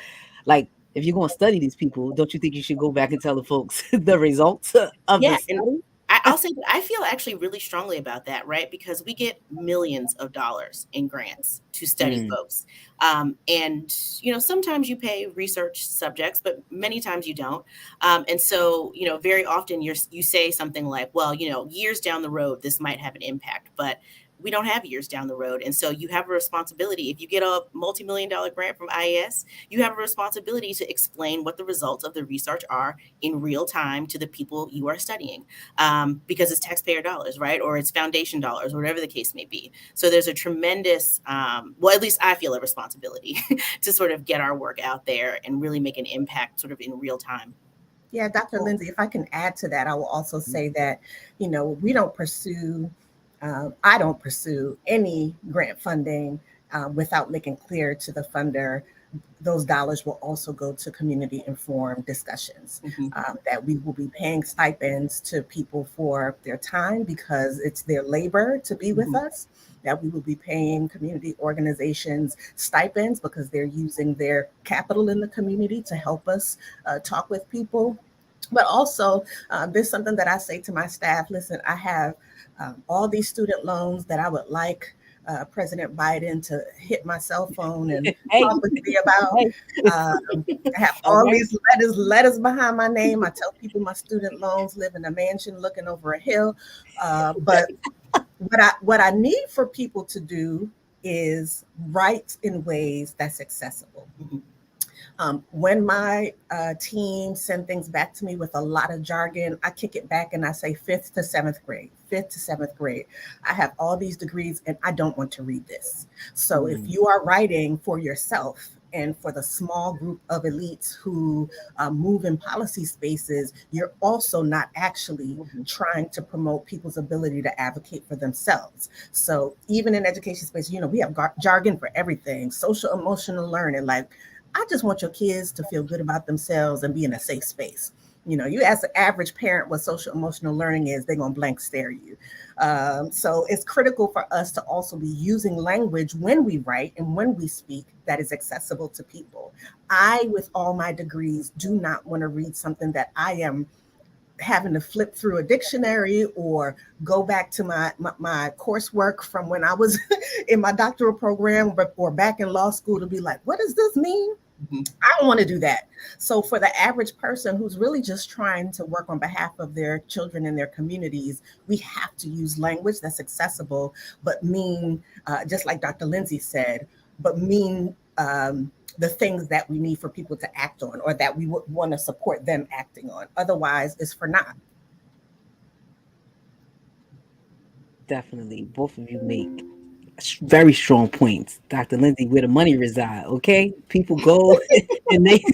like, if you're going to study these people, don't you think you should go back and tell the folks the results of the Yeah, and study? I'll say that I feel actually really strongly about that, right? Because we get millions of dollars in grants to study folks. And, sometimes you pay research subjects, but many times you don't. And so, very often you say something like, well, years down the road, this might have an impact, but we don't have years down the road. And so you have a responsibility. If you get a multi-million-dollar grant from IAS, you have a responsibility to explain what the results of the research are in real time to the people you are studying, because it's taxpayer dollars, right? Or it's foundation dollars, or whatever the case may be. So there's a tremendous, well, at least I feel a responsibility to sort of get our work out there and really make an impact sort of in real time. Yeah, Dr. Lindsay, if I can add to that, I will also say that, we don't pursue I don't pursue any grant funding without making clear to the funder those dollars will also go to community informed discussions, that we will be paying stipends to people for their time because it's their labor to be with us, that we will be paying community organizations stipends because they're using their capital in the community to help us talk with people. But also, there's something that I say to my staff: listen, I have all these student loans that I would like President Biden to hit my cell phone and talk with me about. I have all these letters behind my name. I tell people my student loans live in a mansion looking over a hill. But what I need for people to do is write in ways that's accessible. When my team send things back to me with a lot of jargon, I kick it back and I say 5th to 7th grade. I have all these degrees and I don't want to read this. So if you are writing for yourself and for the small group of elites who move in policy spaces, you're also not actually trying to promote people's ability to advocate for themselves. So even in education space, we have jargon for everything, social emotional learning. Like, I just want your kids to feel good about themselves and be in a safe space. You ask the average parent what social emotional learning is, they're going to blank stare you. So it's critical for us to also be using language when we write and when we speak that is accessible to people. I, with all my degrees, do not want to read something that I am having to flip through a dictionary or go back to my coursework from when I was in my doctoral program or back in law school to be like, what does this mean? I don't want to do that. So for the average person who's really just trying to work on behalf of their children and their communities, we have to use language that's accessible, but mean, just like Dr. Lindsay said, but mean the things that we need for people to act on or that we would want to support them acting on. Otherwise, it's for naught. Definitely. Both of you make very strong points. Dr. Lindsay, where the money reside, okay? People go and they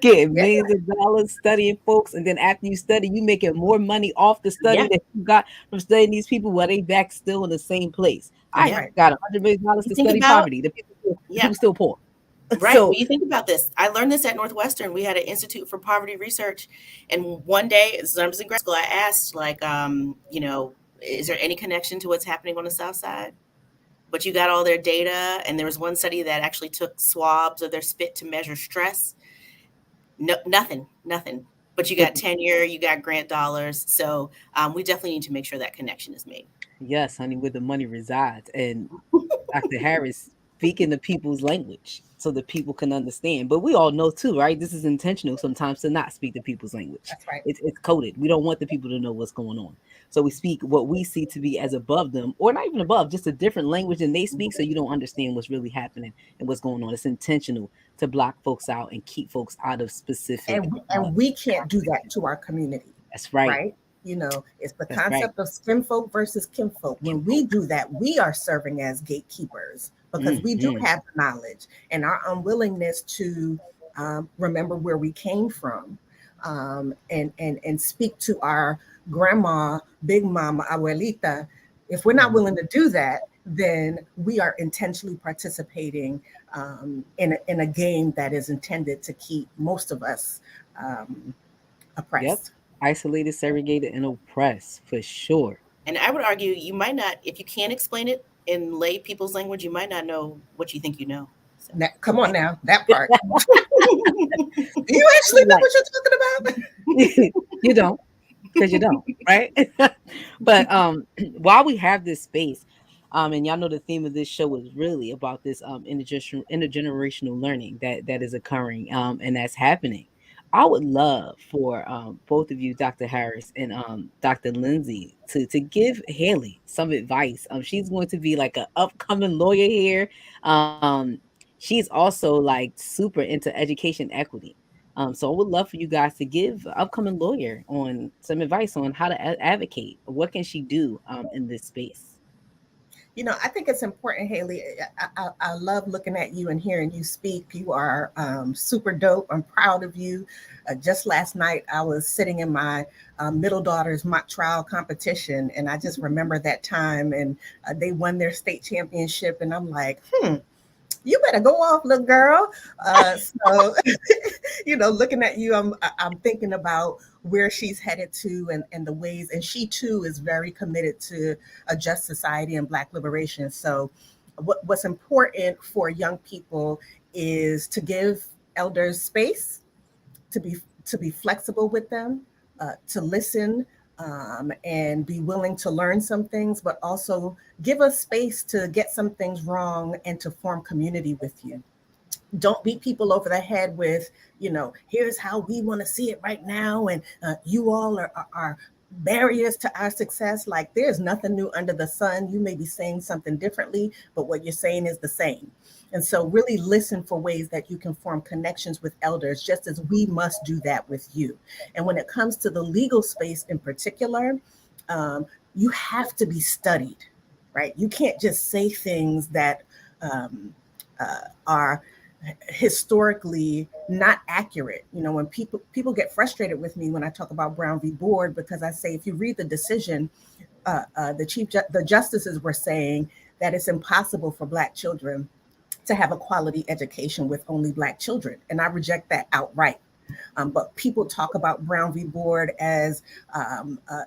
get millions of dollars studying folks, and then after you study, you making more money off the study that you got from studying these people while they back still in the same place. I got $100 million to study poverty. The people still poor. Right. So, when you think about this, I learned this at Northwestern. We had an Institute for Poverty Research. And one day, as I was in grad school, I asked, like, is there any connection to what's happening on the South Side? But you got all their data. And there was one study that actually took swabs of their spit to measure stress. No, nothing. But you got tenure, you got grant dollars. So we definitely need to make sure that connection is made. Yes, honey, where the money resides. And Dr. Harris speaking the people's language so that people can understand. But we all know too, right? This is intentional sometimes to not speak the people's language. That's right. It's coded. We don't want the people to know what's going on. So we speak what we see to be as above them, or not even above, just a different language than they speak, so you don't understand what's really happening and what's going on. It's intentional to block folks out and keep folks out of specific. And we can't do that to our community. That's right. Right? You know, it's the That's right. concept of skinfolk versus kinfolk. When we do that, we are serving as gatekeepers because we do have the knowledge, and our unwillingness to remember where we came from, and speak to our grandma, big mama, abuelita. If we're not willing to do that, then we are intentionally participating in a game that is intended to keep most of us Yep. oppressed. Isolated, segregated, and oppressed for sure. And I would argue you might not, if you can't explain it in lay people's language, you might not know what you think you know. So. Now, come on now, that part. Do you actually know what you're talking about? You don't, because you don't, right? But while we have this space, and y'all know the theme of this show is really about this intergenerational learning that is occurring and that's happening. I would love for both of you, Dr. Harris and Dr. Lindsay, to give Haley some advice. She's going to be like an upcoming lawyer here. She's also like super into education equity. So I would love for you guys to give an upcoming lawyer on some advice on how to advocate. What can she do in this space? You know, I think it's important, Haley. I love looking at you and hearing you speak. You are super dope. I'm proud of you. Just last night, I was sitting in my middle daughter's mock trial competition, and I just remember that time, and they won their state championship, and I'm like, you better go off, little girl. So, you know, looking at you, I'm thinking about where she's headed to and the ways, and she too is very committed to a just society and Black liberation. So what's important for young people is to give elders space, to be flexible with them, to listen, and be willing to learn some things, but also give us space to get some things wrong and to form community with you. Don't beat people over the head with, you know, here's how we want to see it right now, and you all are barriers to our success. Like, there's nothing new under the sun. You may be saying something differently, but what you're saying is the same. And so really listen for ways that you can form connections with elders, just as we must do that with you. And when it comes to the legal space in particular, you have to be studied, right? You can't just say things that are historically not accurate. You know, when people get frustrated with me when I talk about Brown v. Board, because I say, if you read the decision, the justices were saying that it's impossible for Black children to have a quality education with only Black children. And I reject that outright. But people talk about Brown v. Board as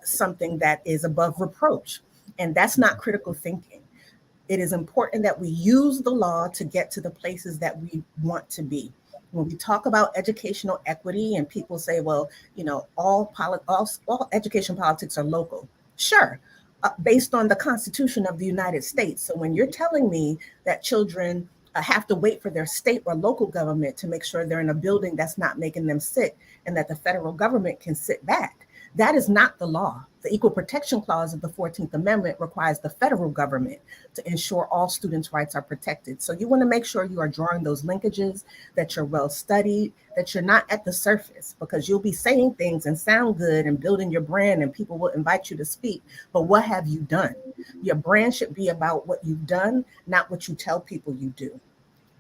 something that is above reproach. And that's not critical thinking. It is important that we use the law to get to the places that we want to be. When we talk about educational equity and people say, well, you know, all education politics are local. Sure, based on the Constitution of the United States. So when you're telling me that children have to wait for their state or local government to make sure they're in a building that's not making them sick, and that the federal government can sit back, that is not the law. The Equal Protection Clause of the 14th Amendment requires the federal government to ensure all students' rights are protected. So you want to make sure you are drawing those linkages, that you're well studied, that you're not at the surface, because you'll be saying things and sound good and building your brand, and people will invite you to speak. But what have you done? Your brand should be about what you've done, not what you tell people you do.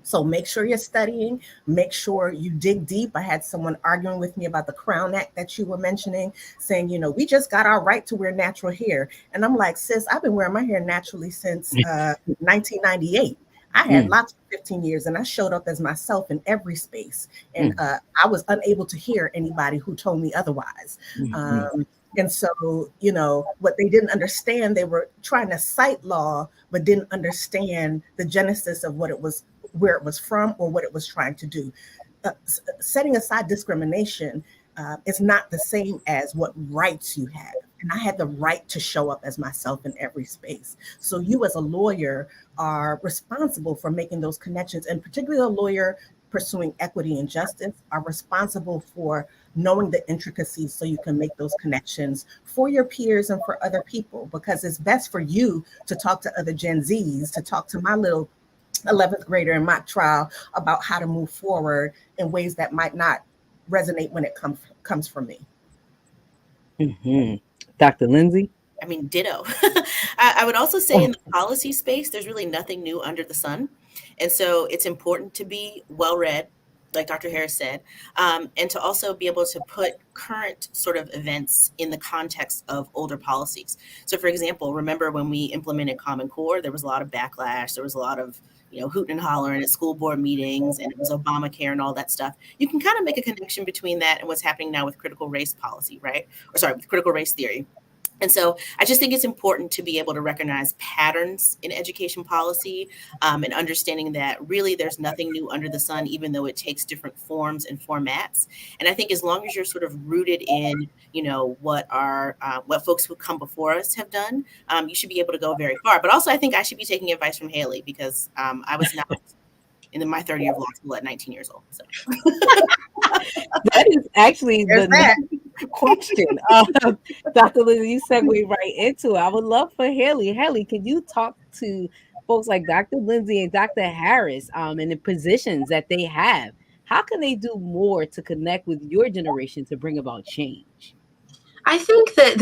So make sure you're studying, make sure you dig deep. I had someone arguing with me about the Crown Act that you were mentioning, saying, you know, we just got our right to wear natural hair. And I'm like, sis, I've been wearing my hair naturally since 1998. I had lots of 15 years, and I showed up as myself in every space. And I was unable to hear anybody who told me otherwise. And so, you know, what they didn't understand, they were trying to cite law, but didn't understand the genesis of what it was, where it was from, or what it was trying to do. Setting aside discrimination is not the same as what rights you have. And I had the right to show up as myself in every space. So you as a lawyer are responsible for making those connections, and particularly a lawyer pursuing equity and justice are responsible for knowing the intricacies so you can make those connections for your peers and for other people, because it's best for you to talk to other Gen Zs, to talk to my little 11th grader in mock trial about how to move forward in ways that might not resonate when it comes from me. Dr. Lindsay? I mean, ditto. I would also say in the policy space, there's really nothing new under the sun. And so it's important to be well-read, like Dr. Harris said, and to also be able to put current sort of events in the context of older policies. So for example, remember when we implemented Common Core, there was a lot of backlash. There was a lot of, hooting and hollering at school board meetings, and it was Obamacare and all that stuff. You can kind of make a connection between that and what's happening now with critical race policy, right? With critical race theory. And so I just think it's important to be able to recognize patterns in education policy, and understanding that really there's nothing new under the sun, even though it takes different forms and formats. And I think as long as you're sort of rooted in, what folks who come before us have done, you should be able to go very far. But also I think I should be taking advice from Haley, because I was not in my third year of law school at 19 years old. So. That is actually the next question. Dr. Lindsay, you segue right into it. I would love for Haley. Haley, can you talk to folks like Dr. Lindsay and Dr. Harris and the positions that they have? How can they do more to connect with your generation to bring about change? I think that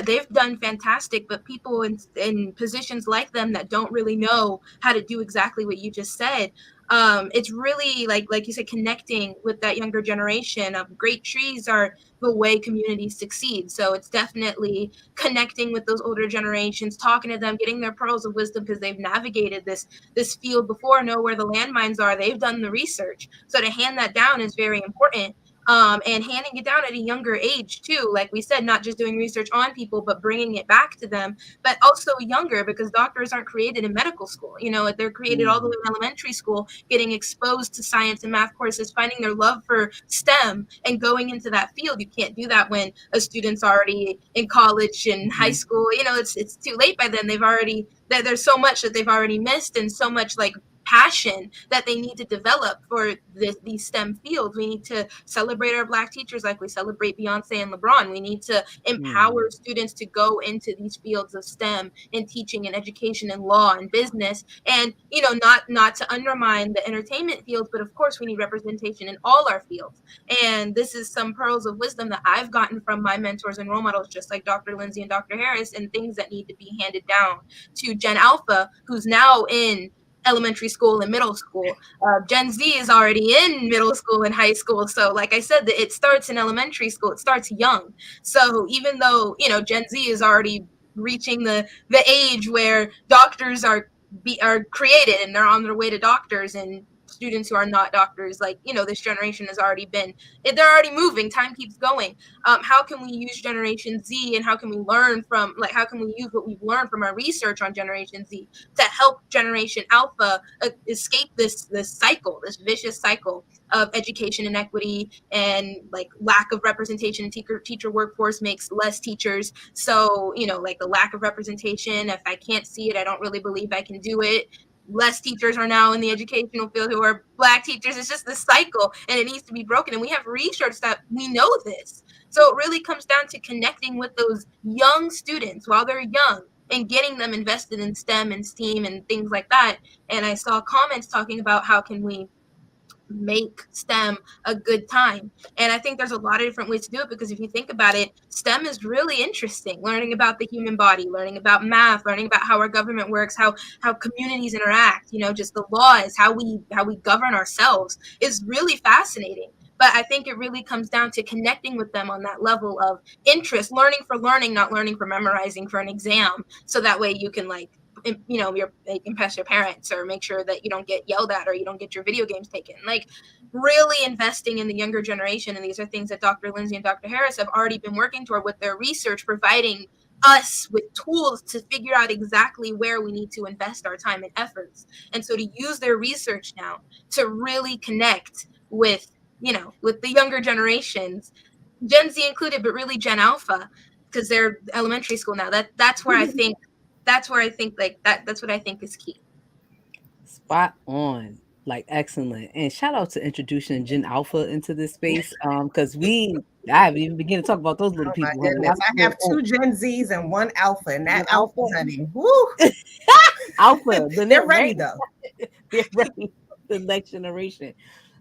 they've done fantastic, but people in positions like them that don't really know how to do exactly what you just said. It's really like you said, connecting with that younger generation. Great trees are the way communities succeed. So it's definitely connecting with those older generations, talking to them, getting their pearls of wisdom, because they've navigated this field before, know where the landmines are. They've done the research. So to hand that down is very important. And handing it down at a younger age too, like we said, not just doing research on people, but bringing it back to them, but also younger, because doctors aren't created in medical school. They're created all the way in elementary school, getting exposed to science and math courses, finding their love for STEM and going into that field. You can't do that when a student's already in college and high school. It's too late by then. There's so much that they've already missed, and so much passion that they need to develop for these STEM fields. We need to celebrate our Black teachers like we celebrate Beyonce and LeBron. We need to empower students to go into these fields of STEM and teaching and education and law and business, and not to undermine the entertainment fields, but of course we need representation in all our fields. And this is some pearls of wisdom that I've gotten from my mentors and role models, just like Dr. Lindsay and Dr. Harris, and things that need to be handed down to Gen Alpha, who's now in elementary school and middle school. Gen Z is already in middle school and high school. So like I said, it starts in elementary school. It starts young. So even though, Gen Z is already reaching the age where doctors are created and they're on their way to doctors, and students who are not doctors, this generation has already they're already moving. Time keeps going. How can we use Generation Z, and how can we learn from, how can we use what we've learned from our research on Generation Z to help Generation Alpha escape this cycle, this vicious cycle of education inequity and lack of representation in teacher workforce makes less teachers. So, the lack of representation, if I can't see it, I don't really believe I can do it. Less teachers are now in the educational field who are Black teachers. It's just this cycle, and it needs to be broken. And we have research that we know this. So it really comes down to connecting with those young students while they're young and getting them invested in STEM and STEAM and things like that. And I saw comments talking about how can we make STEM a good time. And I think there's a lot of different ways to do it, because if you think about it, STEM is really interesting. Learning about the human body, learning about math, learning about how our government works, how communities interact, just the laws, how we govern ourselves is really fascinating. But I think it really comes down to connecting with them on that level of interest, learning for learning, not learning for memorizing for an exam. So that way you can impress your parents, or make sure that you don't get yelled at, or you don't get your video games taken. Really investing in the younger generation. And these are things that Dr. Lindsay and Dr. Harris have already been working toward with their research, providing us with tools to figure out exactly where we need to invest our time and efforts. And so to use their research now to really connect with the younger generations, Gen Z included, but really Gen Alpha, because they're elementary school now. That's where I think that's what I think is key. Spot on. Excellent. And shout out to introducing Gen Alpha into this space. Because I haven't even begun to talk about those little people. I have two Gen Zs and one Alpha, and that Alpha, honey, woo. Alpha. They're ready though. They're ready. The next generation.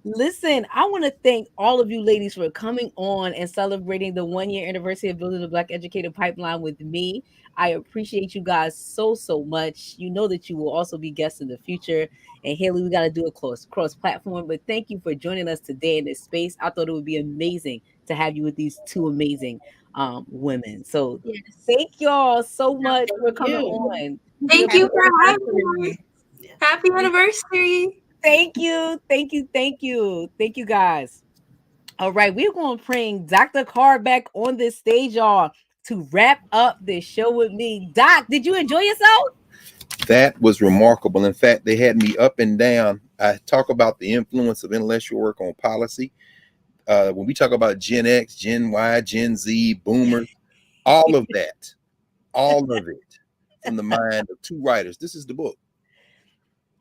Listen, I want to thank all of you ladies for coming on and celebrating the 1 year anniversary of building the Black Educator Pipeline with me. I appreciate you guys so, so much. You know that you will also be guests in the future. And Haley, we got to do a cross platform. But thank you for joining us today in this space. I thought it would be amazing to have you with these two amazing women. So thank y'all so much for coming on. Thank you for having us. Happy anniversary. Thank you. Thank you. Thank you. Thank you, guys. All right, we're going to bring Dr. Carr back on this stage, y'all, to wrap up this show with me. Doc, did you enjoy yourself? That was remarkable. In fact, they had me up and down. I talk about the influence of intellectual work on policy. When we talk about Gen X, Gen Y, Gen Z, Boomers, all of that, all of it from the mind of two writers. This is the book.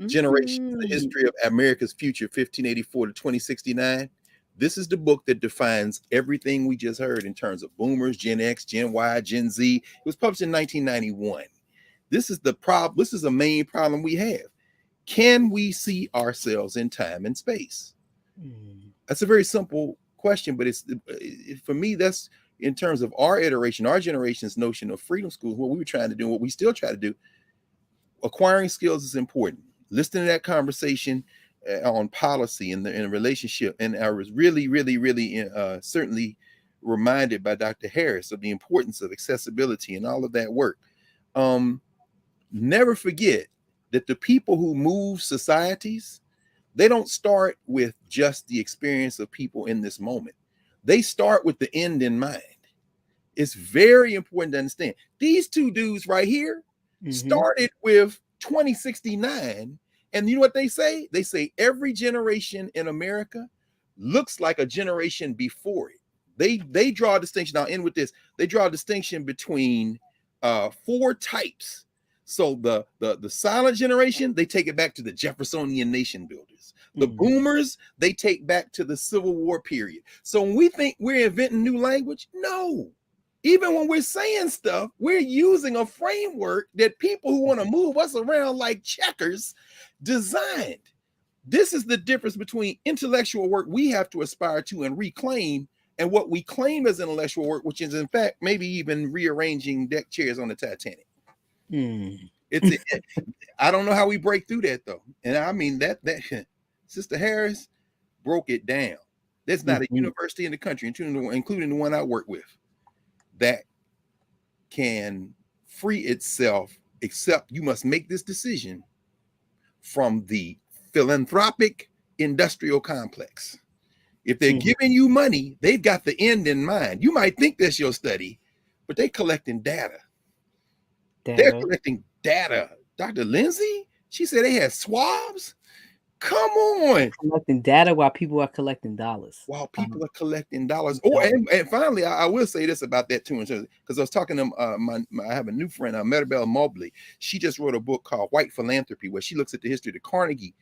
Generations, the History of America's Future, 1584 to 2069. This is the book that defines everything we just heard in terms of boomers, Gen X, Gen Y, Gen Z. It was published in 1991. This is the problem. This is a main problem we have. Can we see ourselves in time and space? That's a very simple question, but for me, that's in terms of our iteration, our generation's notion of freedom schools, what we were trying to do, what we still try to do. Acquiring skills is important. Listening to that conversation on policy and the relationship. And I was really, really, really certainly reminded by Dr. Harris of the importance of accessibility and all of that work. Never forget that the people who move societies, they don't start with just the experience of people in this moment. They start with the end in mind. It's very important to understand. These two dudes right here started with 2069. And you know what they say? They say every generation in America looks like a generation before it. They draw a distinction. I'll end with this. They draw a distinction between 4 types. So the silent generation, they take it back to the Jeffersonian nation builders. The boomers, they take back to the Civil War period. So when we think we're inventing new language, no. Even when we're saying stuff, we're using a framework that people who want to move us around like checkers designed. This is the difference between intellectual work we have to aspire to and reclaim and what we claim as intellectual work, which is in fact maybe even rearranging deck chairs on the Titanic. I don't know how we break through that though. And I mean that Sister Harris broke it down. There's not a university in the country, including the one I work with, that can free itself, except you must make this decision from the philanthropic industrial complex. If they're giving you money, they've got the end in mind. You might think that's your study, but they're collecting data. They're collecting data. Dr. Lindsay, she said they had swabs. Come on. Collecting data while people are collecting dollars. While people are collecting dollars. Oh, and finally, I will say this about that too, because I was talking to I have a new friend, Maribel Mobley. She just wrote a book called White Philanthropy, where she looks at the history of the Carnegie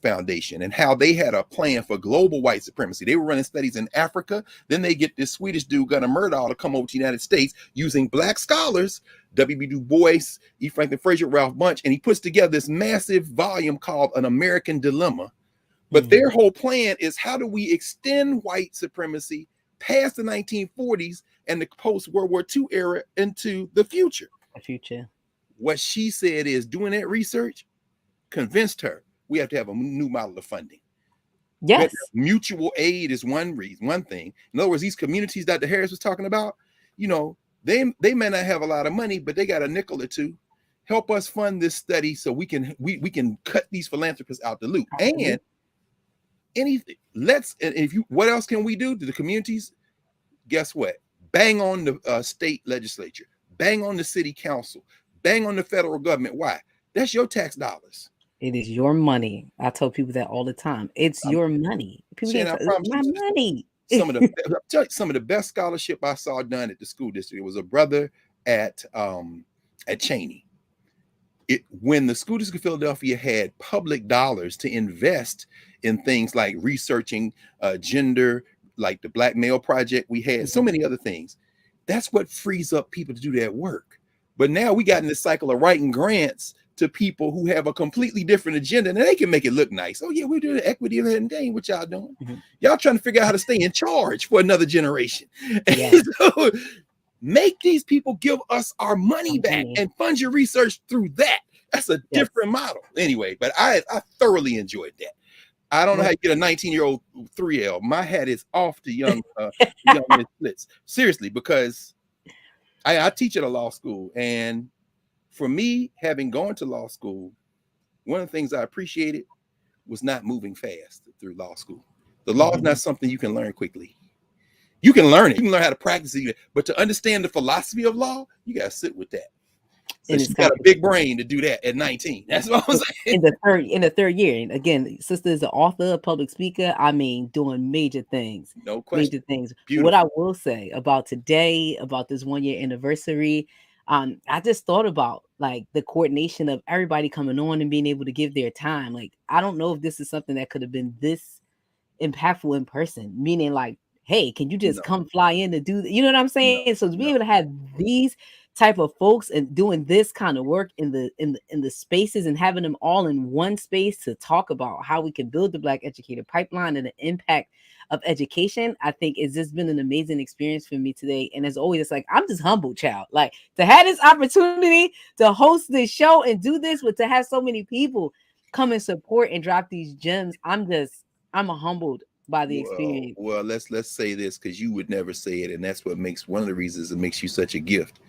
Foundation and how they had a plan for global white supremacy. They were running studies in Africa. Then they get this Swedish dude, Gunnar Myrdal, to come over to the United States using Black scholars, W.B. Du Bois, E. Franklin Frazier, Ralph Bunche, and he puts together this massive volume called An American Dilemma. But their whole plan is, how do we extend white supremacy past the 1940s and the post-World War II era into the future? What she said is, doing that research convinced her we have to have a new model of funding. Yes. Mutual aid is one thing. In other words, these communities Dr. Harris was talking about, you know, they may not have a lot of money, but they got a nickel or two. Help us fund this study so we can cut these philanthropists out the loop. And what else can we do to the communities? Guess what? Bang on the state legislature, bang on the city council, bang on the federal government. Why? That's your tax dollars. It is your money. I tell people that all the time. It's your money. People get my money. Some of the best scholarship I saw done at the school district. It was a brother at Cheney. When the school district of Philadelphia had public dollars to invest in things like researching gender, like the Black Male Project, we had so many other things. That's what frees up people to do that work. But now we got in this cycle of writing grants to people who have a completely different agenda, and they can make it look nice. Oh yeah, we're doing equity, and dang, what y'all doing? Y'all trying to figure out how to stay in charge for another generation. Yes. So make these people give us our money back and fund your research through that. That's a different model. Anyway, but I thoroughly enjoyed that. I don't know how you get a 19-year-old 3L. My hat is off to young Miss Blitz. Seriously, because I teach at a law school, and for me, having gone to law school, one of the things I appreciated was not moving fast through law school. The law is not something you can learn quickly. You can learn it. You can learn how to practice it, but to understand the philosophy of law, you got to sit with that. So she's got a big brain to do that at 19. That's what I'm saying. In the third year. And again, sister is an author, a public speaker. I mean, doing major things. No question. Major things. Beautiful. What I will say about today, about this 1 year anniversary, I just thought about like the coordination of everybody coming on and being able to give their time. Like, I don't know if this is something that could have been this impactful in person, meaning like, hey, can you just come fly in to do, you know what I'm saying? So to be able to have these type of folks and doing this kind of work in the spaces and having them all in one space to talk about how we can build the Black Educator pipeline and the impact of education, I think it's just been an amazing experience for me today. And as always, it's like, I'm just humbled, child. Like, to have this opportunity to host this show and do this, but to have so many people come and support and drop these gems, I'm humbled by the experience. Well, let's say this, because you would never say it, and that's what makes one of the reasons it makes you such a gift.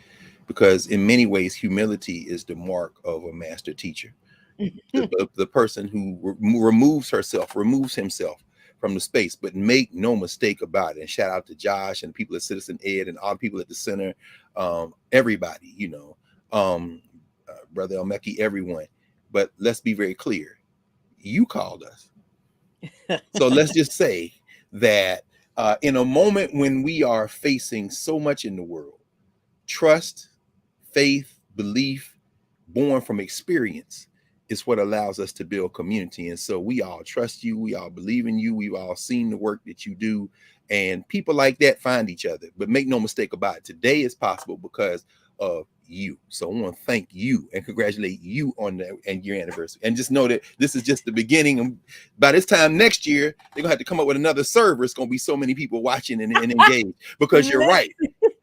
Because in many ways, humility is the mark of a master teacher. The person who removes himself from the space, but make no mistake about it. And shout out to Josh and people at Citizen Ed and all the people at the center, everybody, Brother Elmeki, everyone. But let's be very clear. You called us. So let's just say that in a moment when we are facing so much in the world, trust, faith, belief, born from experience is what allows us to build community. And so we all trust you. We all believe in you. We've all seen the work that you do. And people like that find each other. But make no mistake about it, today is possible because of you. So I want to thank you and congratulate you on your anniversary. And just know that this is just the beginning. And by this time next year, they're gonna have to come up with another server. It's gonna be so many people watching and engaged, because you're right.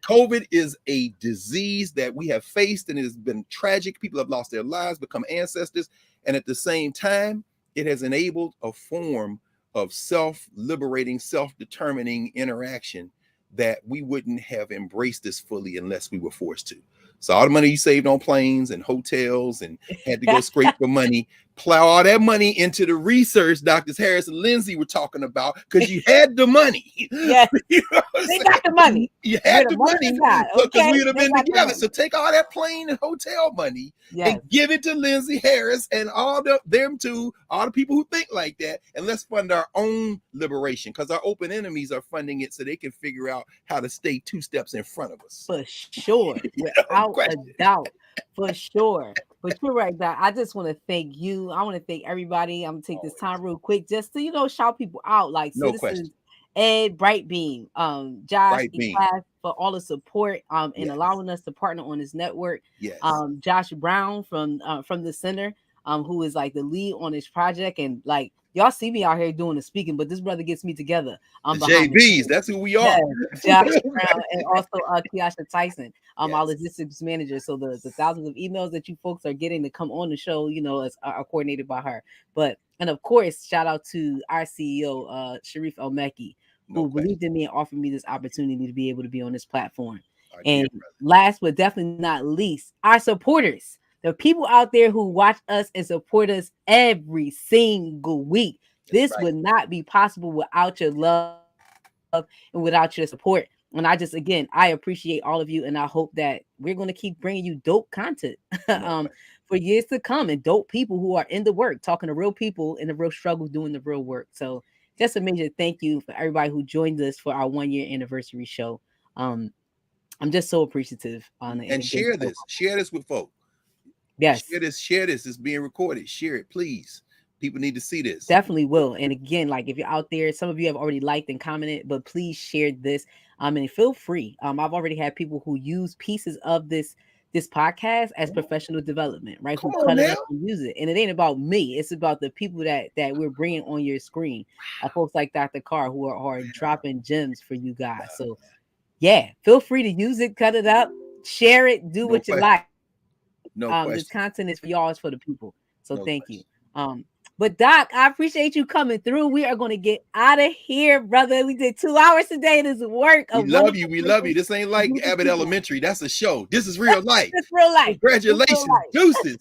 COVID is a disease that we have faced, and it has been tragic. People have lost their lives, become ancestors, and at the same time, it has enabled a form of self-liberating, self-determining interaction that we wouldn't have embraced this fully unless we were forced to. So all the money you saved on planes and hotels and had to go scrape for money, plow all that money into the research Drs. Harris and Lindsay were talking about, because you had the money. Yes, they got the money. You had the money because we would have been together. So take all that plane and hotel money and give it to Lindsay Harris and all them two, all the people who think like that, and let's fund our own liberation, because our open enemies are funding it so they can figure out how to stay 2 steps in front of us. For sure. Without a doubt. For sure. But you're right, Doc. I just want to thank you. I want to thank everybody. I'm gonna take this time real quick just to shout people out, like Citizens Ed, Brightbeam, Josh, Class, for all the support and allowing us to partner on this network. Yes. Josh Brown from the center, who is like the lead on this project, and like y'all see me out here doing the speaking, but this brother gets me together. JBs, that's who we are. Josh Brown and also Kiasha Tyson, our logistics manager. So the thousands of emails that you folks are getting to come on the show, are coordinated by her. And of course, shout out to our CEO, Sharif Elmeki, who believed in me and offered me this opportunity to be able to be on this platform. And last but definitely not least, our supporters. The people out there who watch us and support us every single week. This would not be possible without your love and without your support. And I appreciate all of you. And I hope that we're going to keep bringing you dope content for years to come, and dope people who are in the work, talking to real people in the real struggle, doing the real work. So just a major thank you for everybody who joined us for our 1 year anniversary show. I'm just so appreciative. And share this with folks. Yes. Share this. It's being recorded. Share it, please. People need to see this. Definitely will. And again, like if you're out there, some of you have already liked and commented, but please share this. And feel free. I've already had people who use pieces of this this podcast as professional development, right? Come Who on cut it now. up and use it. And it ain't about me. It's about the people that we're bringing on your screen. Folks like Dr. Carr who are dropping gems for you guys. So yeah, feel free to use it, cut it up, share it, do what you like. No question. This content is for y'all, it's for the people. So No thank question. you. But Doc, I appreciate you coming through. We are going to get out of here, brother. We did 2 hours today. This is work. We love you. We love you. This ain't like Abbott Elementary. That's a show. This is real life. It's real life. Congratulations. Deuces.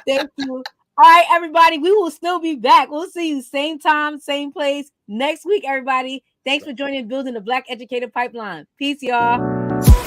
Thank you. All right, everybody. We will still be back. We'll see you same time, same place next week, everybody. Thanks for joining Building the Black Educator Pipeline. Peace, y'all.